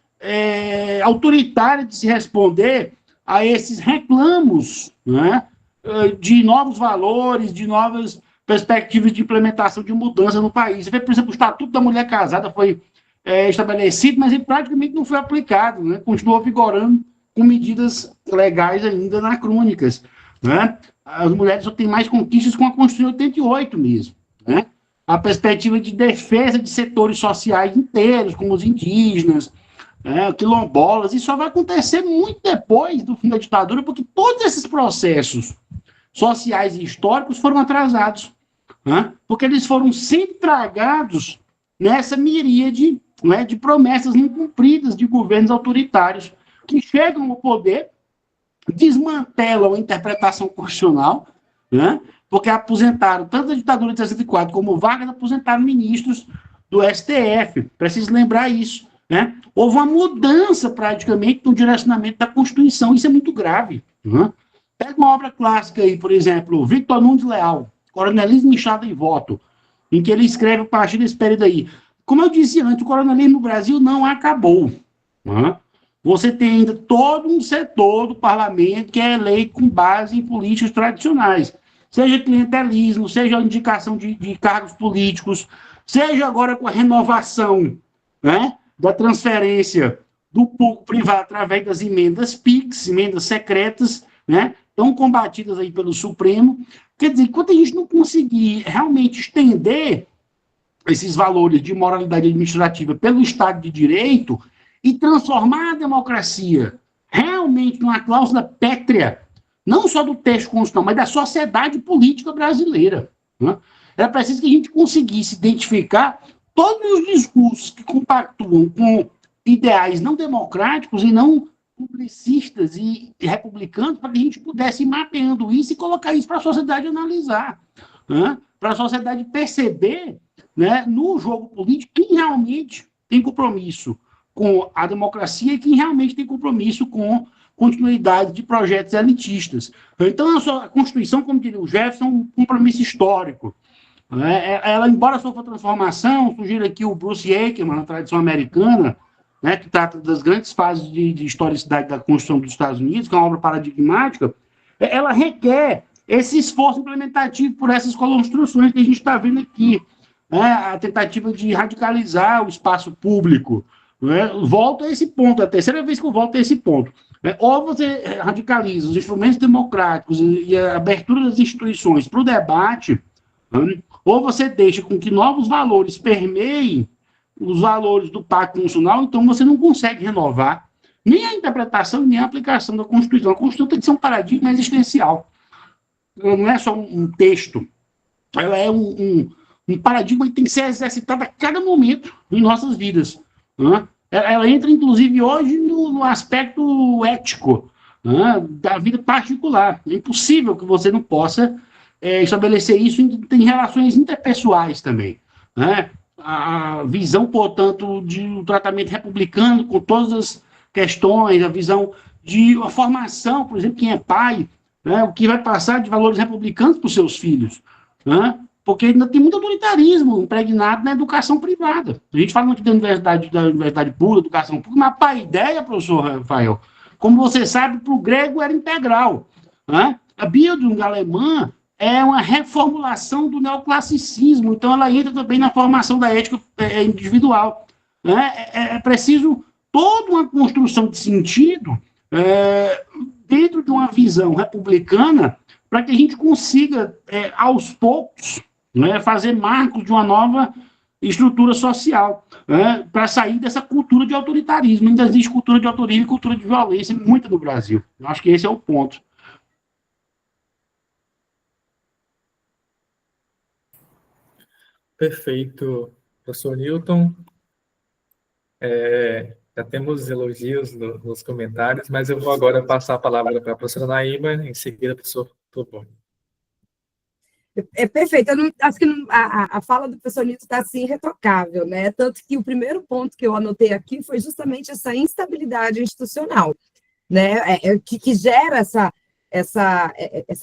autoritária de se responder a esses reclamos, né, de novos valores, de novas perspectivas de implementação de mudança no país. Você vê, por exemplo, o Estatuto da Mulher Casada foi estabelecido, mas ele praticamente não foi aplicado, né? Continuou vigorando com medidas legais ainda anacrônicas, né? As mulheres só têm mais conquistas com a Constituição de 88 mesmo, né? A perspectiva de defesa de setores sociais inteiros, como os indígenas, quilombolas, isso só vai acontecer muito depois do fim da ditadura, porque todos esses processos sociais e históricos foram atrasados, né? Porque eles foram sempre tragados nessa miríade, né, de promessas incumpridas de governos autoritários que chegam ao poder, desmantelam a interpretação constitucional, né, porque aposentaram, tanto a ditadura de 64 como Vargas, aposentaram ministros do STF. Preciso lembrar isso, né? Houve uma mudança, praticamente, no direcionamento da Constituição. Isso é muito grave, né? Pega uma obra clássica aí, por exemplo, Victor Nunes Leal, Coronelismo, Enxada e Voto, em que ele escreve a partir desse período aí. Como eu disse antes, o coronelismo no Brasil não acabou, né? Você tem ainda todo um setor do parlamento que é eleito com base em políticas tradicionais, seja clientelismo, seja a indicação de cargos políticos, seja agora com a renovação, né, da transferência do público privado através das emendas PIX, emendas secretas, né, tão combatidas aí pelo Supremo. Quer dizer, enquanto a gente não conseguir realmente estender esses valores de moralidade administrativa pelo Estado de Direito e transformar a democracia realmente numa cláusula pétrea, não só do texto constitucional, mas da sociedade política brasileira, né? Era preciso que a gente conseguisse identificar todos os discursos que compactuam com ideais não democráticos e não publicistas e republicanos, para que a gente pudesse ir mapeando isso e colocar isso para a sociedade analisar, né? Para a sociedade perceber, né, no jogo político quem realmente tem compromisso com a democracia e quem realmente tem compromisso com continuidade de projetos elitistas. Então, a Constituição, como diria o Jefferson, é um compromisso histórico, né? Ela, embora sofra transformação, sugiro aqui o Bruce Eichmann, na tradição americana, né, que trata das grandes fases de historicidade da Constituição dos Estados Unidos, que é uma obra paradigmática, ela requer esse esforço implementativo por essas construções que a gente está vendo aqui, né? A tentativa de radicalizar o espaço público, né? Volto a esse ponto, é a terceira vez que eu volto a esse ponto, né? Ou você radicaliza os instrumentos democráticos e a abertura das instituições para o debate, né? Ou você deixa com que novos valores permeiem os valores do Pacto Constitucional, então você não consegue renovar nem a interpretação, nem a aplicação da Constituição. A Constituição tem que ser um paradigma existencial. Não é só um texto. Ela é um paradigma que tem que ser exercitado a cada momento em nossas vidas, né? Ela entra, inclusive, hoje no aspecto ético, né, da vida particular. É impossível que você não possa estabelecer isso em relações interpessoais também, né? A visão, portanto, de um tratamento republicano com todas as questões, a visão de uma formação, por exemplo, quem é pai, né, o que vai passar de valores republicanos para os seus filhos, né? Porque ainda tem muito autoritarismo impregnado na educação privada. A gente fala muito da universidade pública, educação pública, mas a ideia, professor Rafael, como você sabe, para o grego era integral, né? A Bildung alemã é uma reformulação do neoclassicismo, então ela entra também na formação da ética individual, né? É preciso toda uma construção de sentido dentro de uma visão republicana para que a gente consiga, aos poucos, né, fazer marcos de uma nova estrutura social, né, para sair dessa cultura de autoritarismo. Ainda existe cultura de autoritarismo e cultura de violência muito no Brasil. Eu acho que esse é o ponto. Perfeito, professor Newton. Já temos elogios nos comentários, mas eu vou agora passar a palavra para a professora Naíma, em seguida, professor Tobon. É perfeito. Eu não, acho que a fala do professor Nilton está assim irretocável, né? Tanto que o primeiro ponto que eu anotei aqui foi justamente essa instabilidade institucional, né? Que gera essa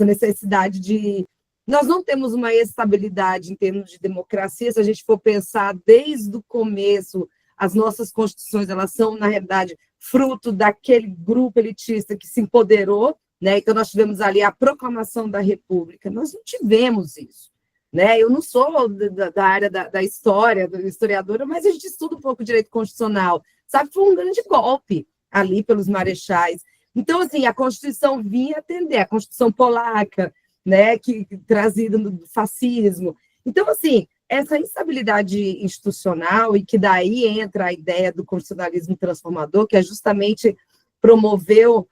necessidade de... Nós não temos uma estabilidade em termos de democracia, se a gente for pensar desde o começo, as nossas constituições, elas são, na realidade, fruto daquele grupo elitista que se empoderou, né? Então, nós tivemos ali a proclamação da República. Nós não tivemos isso. Né? Eu não sou da área da história, historiadora, mas a gente estuda um pouco direito constitucional. Sabe, foi um grande golpe ali pelos marechais. Então, assim, a Constituição vinha atender, a Constituição polaca, né, que trazida do fascismo. Então, assim, essa instabilidade institucional, e que daí entra a ideia do constitucionalismo transformador, que é justamente promoveu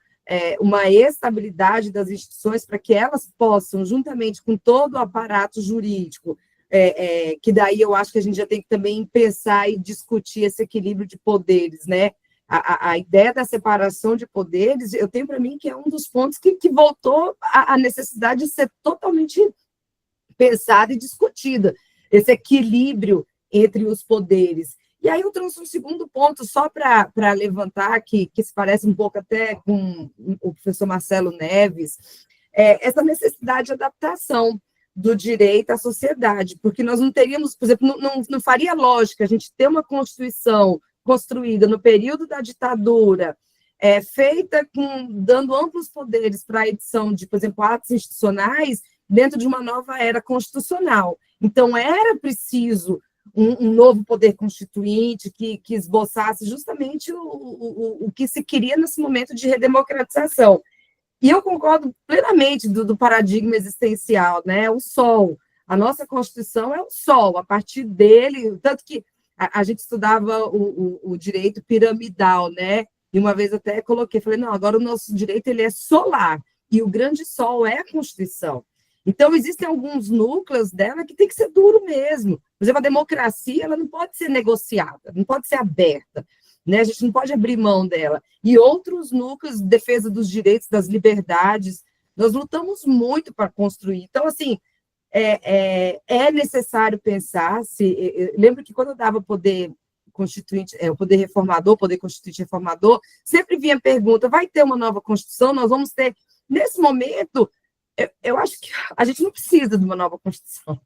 uma estabilidade das instituições para que elas possam, juntamente com todo o aparato jurídico, que daí eu acho que a gente já tem que também pensar e discutir esse equilíbrio de poderes, né? A ideia da separação de poderes, eu tenho para mim que é um dos pontos que voltou à necessidade de ser totalmente pensada e discutida, esse equilíbrio entre os poderes. E aí eu trouxe um segundo ponto, só para levantar, que se parece um pouco até com o professor Marcelo Neves, essa necessidade de adaptação do direito à sociedade, porque nós não teríamos, por exemplo, não faria lógica a gente ter uma Constituição construída no período da ditadura, feita dando amplos poderes para a edição de, por exemplo, atos institucionais, dentro de uma nova era constitucional. Então, era preciso um novo poder constituinte que esboçasse justamente o que se queria nesse momento de redemocratização. E eu concordo plenamente do paradigma existencial, né? O sol. A nossa Constituição é o sol, a partir dele, tanto que a gente estudava o direito piramidal, né? E uma vez até falei, não, agora o nosso direito ele é solar, e o grande sol é a Constituição. Então, existem alguns núcleos dela que tem que ser duro mesmo. Por exemplo, a democracia ela não pode ser negociada, não pode ser aberta, né? A gente não pode abrir mão dela. E outros núcleos, defesa dos direitos, das liberdades, nós lutamos muito para construir. Então, assim, é necessário pensar. Lembro que quando eu dava poder constituinte, o poder reformador, poder constituinte reformador, sempre vinha a pergunta: vai ter uma nova Constituição? Nós vamos ter. Nesse momento, eu acho que a gente não precisa de uma nova Constituição,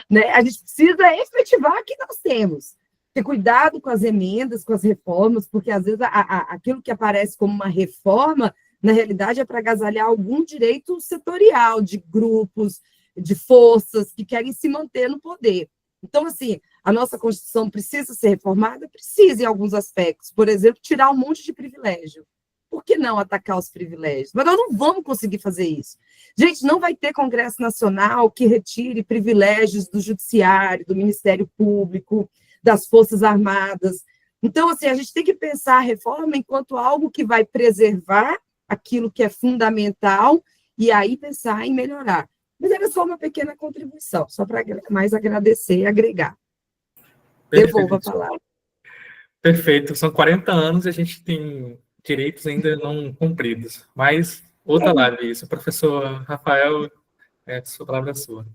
né? A gente precisa efetivar o que nós temos. Ter cuidado com as emendas, com as reformas, porque às vezes aquilo que aparece como uma reforma, na realidade, é para agasalhar algum direito setorial de grupos, de forças que querem se manter no poder. Então, assim, a nossa Constituição precisa ser reformada? Precisa em alguns aspectos. Por exemplo, tirar um monte de privilégio. Por que não atacar os privilégios? Mas nós não vamos conseguir fazer isso. Gente, não vai ter Congresso Nacional que retire privilégios do Judiciário, do Ministério Público, das Forças Armadas. Então, assim, a gente tem que pensar a reforma enquanto algo que vai preservar aquilo que é fundamental e aí pensar em melhorar. Mas era só uma pequena contribuição, só para mais agradecer e agregar. Devolvo a palavra. Perfeito. São 40 anos e a gente tem direitos ainda não cumpridos. Mas outra live isso. Professor Rafael, a sua palavra é sua.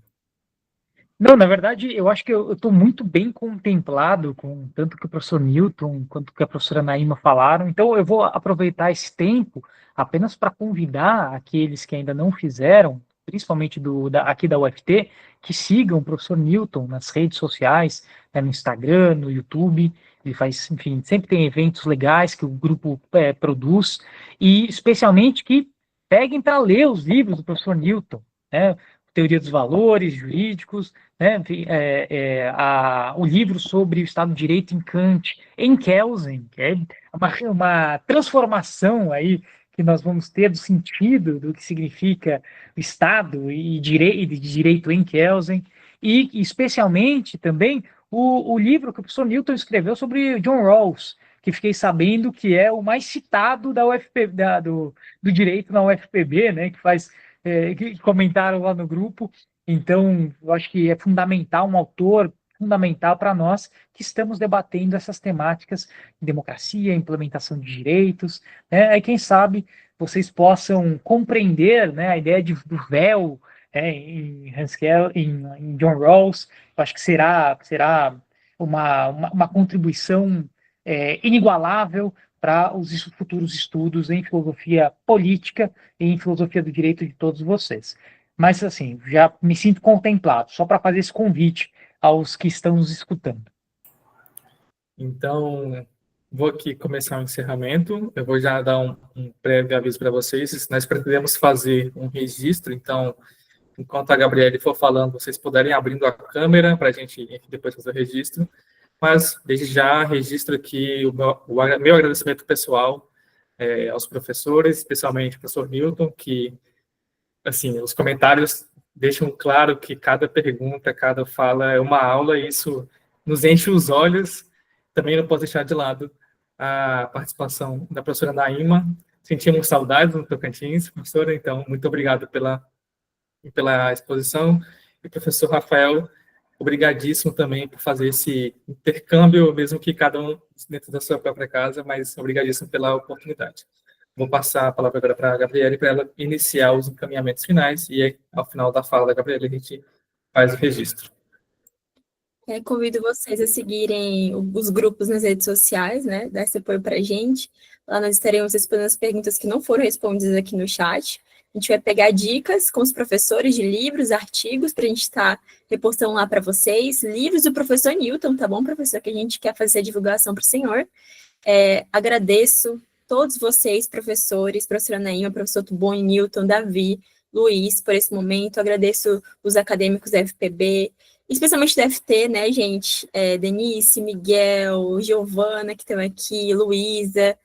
Não, na verdade, eu acho que eu estou muito bem contemplado com tanto que o professor Newton quanto que a professora Naíma falaram. Então, eu vou aproveitar esse tempo apenas para convidar aqueles que ainda não fizeram, principalmente aqui da UFT, que sigam o professor Newton nas redes sociais, né, no Instagram, no YouTube. Ele faz, enfim, sempre tem eventos legais que o grupo produz, e especialmente que peguem para ler os livros do professor Newton, né? Teoria dos Valores Jurídicos, né? O livro sobre o Estado de Direito em Kant, em Kelsen, que é uma transformação aí que nós vamos ter do sentido do que significa o Estado e de direito em Kelsen, e especialmente também o livro que o professor Newton escreveu sobre John Rawls, que fiquei sabendo que é o mais citado da UFP, do direito na UFPB, né? Que comentaram lá no grupo. Então, eu acho que é fundamental, um autor fundamental para nós que estamos debatendo essas temáticas de democracia, implementação de direitos, né? E quem sabe vocês possam compreender, né, a ideia do véu, em John Rawls. Eu acho que será uma contribuição inigualável para os futuros estudos em filosofia política e em filosofia do direito de todos vocês. Mas, assim, já me sinto contemplado, só para fazer esse convite aos que estão nos escutando. Então, Vou aqui começar o encerramento. Eu vou já dar um breve aviso para vocês. Nós pretendemos fazer um registro, então, enquanto a Gabriele for falando, vocês puderem abrindo a câmera para a gente depois fazer o registro. Mas, desde já, registro aqui o meu agradecimento pessoal aos professores, especialmente ao professor Newton, que, assim, os comentários deixam claro que cada pergunta, cada fala é uma aula, e isso nos enche os olhos. Também não posso deixar de lado a participação da professora Naíma. Sentimos saudades no Tocantins, professora, então, muito obrigado pela exposição. E professor Rafael, obrigadíssimo também por fazer esse intercâmbio, mesmo que cada um dentro da sua própria casa, mas obrigadíssimo pela oportunidade. Vou passar a palavra agora para a Gabriele, para ela iniciar os encaminhamentos finais, e ao final da fala da Gabriele a gente faz o registro. Convido vocês a seguirem os grupos nas redes sociais, né? Dar esse apoio para a gente. Lá nós estaremos respondendo as perguntas que não foram respondidas aqui no chat. A gente vai pegar dicas com os professores de livros, artigos, para a gente estar repostando lá para vocês. Livros do professor Newton, tá bom, professor? Que a gente quer fazer a divulgação para o senhor. Agradeço todos vocês, professores, professora Naíma, professor Tuboni, Newton, Davi, Luiz, por esse momento. Agradeço os acadêmicos da FPB, especialmente da FT, né, gente? Denise, Miguel, Giovana, que estão aqui, Luísa,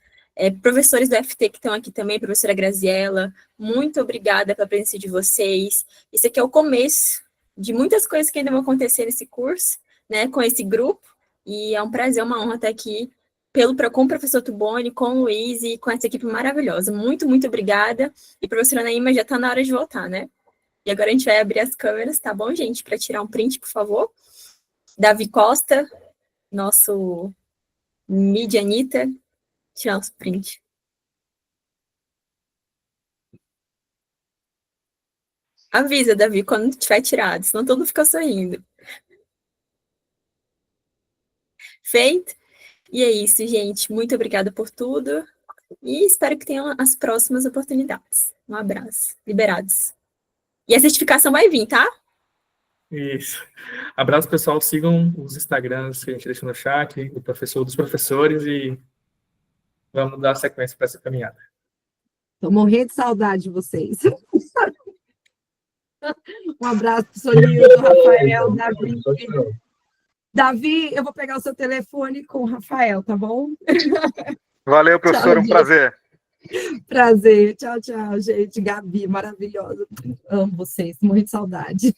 professores da FT que estão aqui também, professora Graziella, muito obrigada pela presença de vocês. Isso aqui é o começo de muitas coisas que ainda vão acontecer nesse curso, né, com esse grupo, e é um prazer, uma honra estar aqui com o professor Tuboni, com o Luiz e com essa equipe maravilhosa. Muito, muito obrigada. E professora Naíma, já está na hora de voltar, né? E agora a gente vai abrir as câmeras, tá bom, gente? Para tirar um print, por favor. Davi Costa, nosso mídia Anitta, tirar os print. Avisa, Davi, quando tiver tirado, senão todo mundo fica sorrindo. Feito? E é isso, gente. Muito obrigada por tudo. E espero que tenham as próximas oportunidades. Um abraço. Liberados. E a certificação vai vir, tá? Isso. Abraço, pessoal. Sigam os Instagrams que a gente deixa no chat, dos professores, e vamos dar sequência para essa caminhada. Estou morrendo de saudade de vocês. Um abraço para o Sonildo, Rafael, Davi. Davi, eu vou pegar o seu telefone com o Rafael, tá bom? Valeu, professor, um prazer. Prazer. Tchau, tchau, gente. Gabi, maravilhosa. Amo vocês, morrendo de saudade.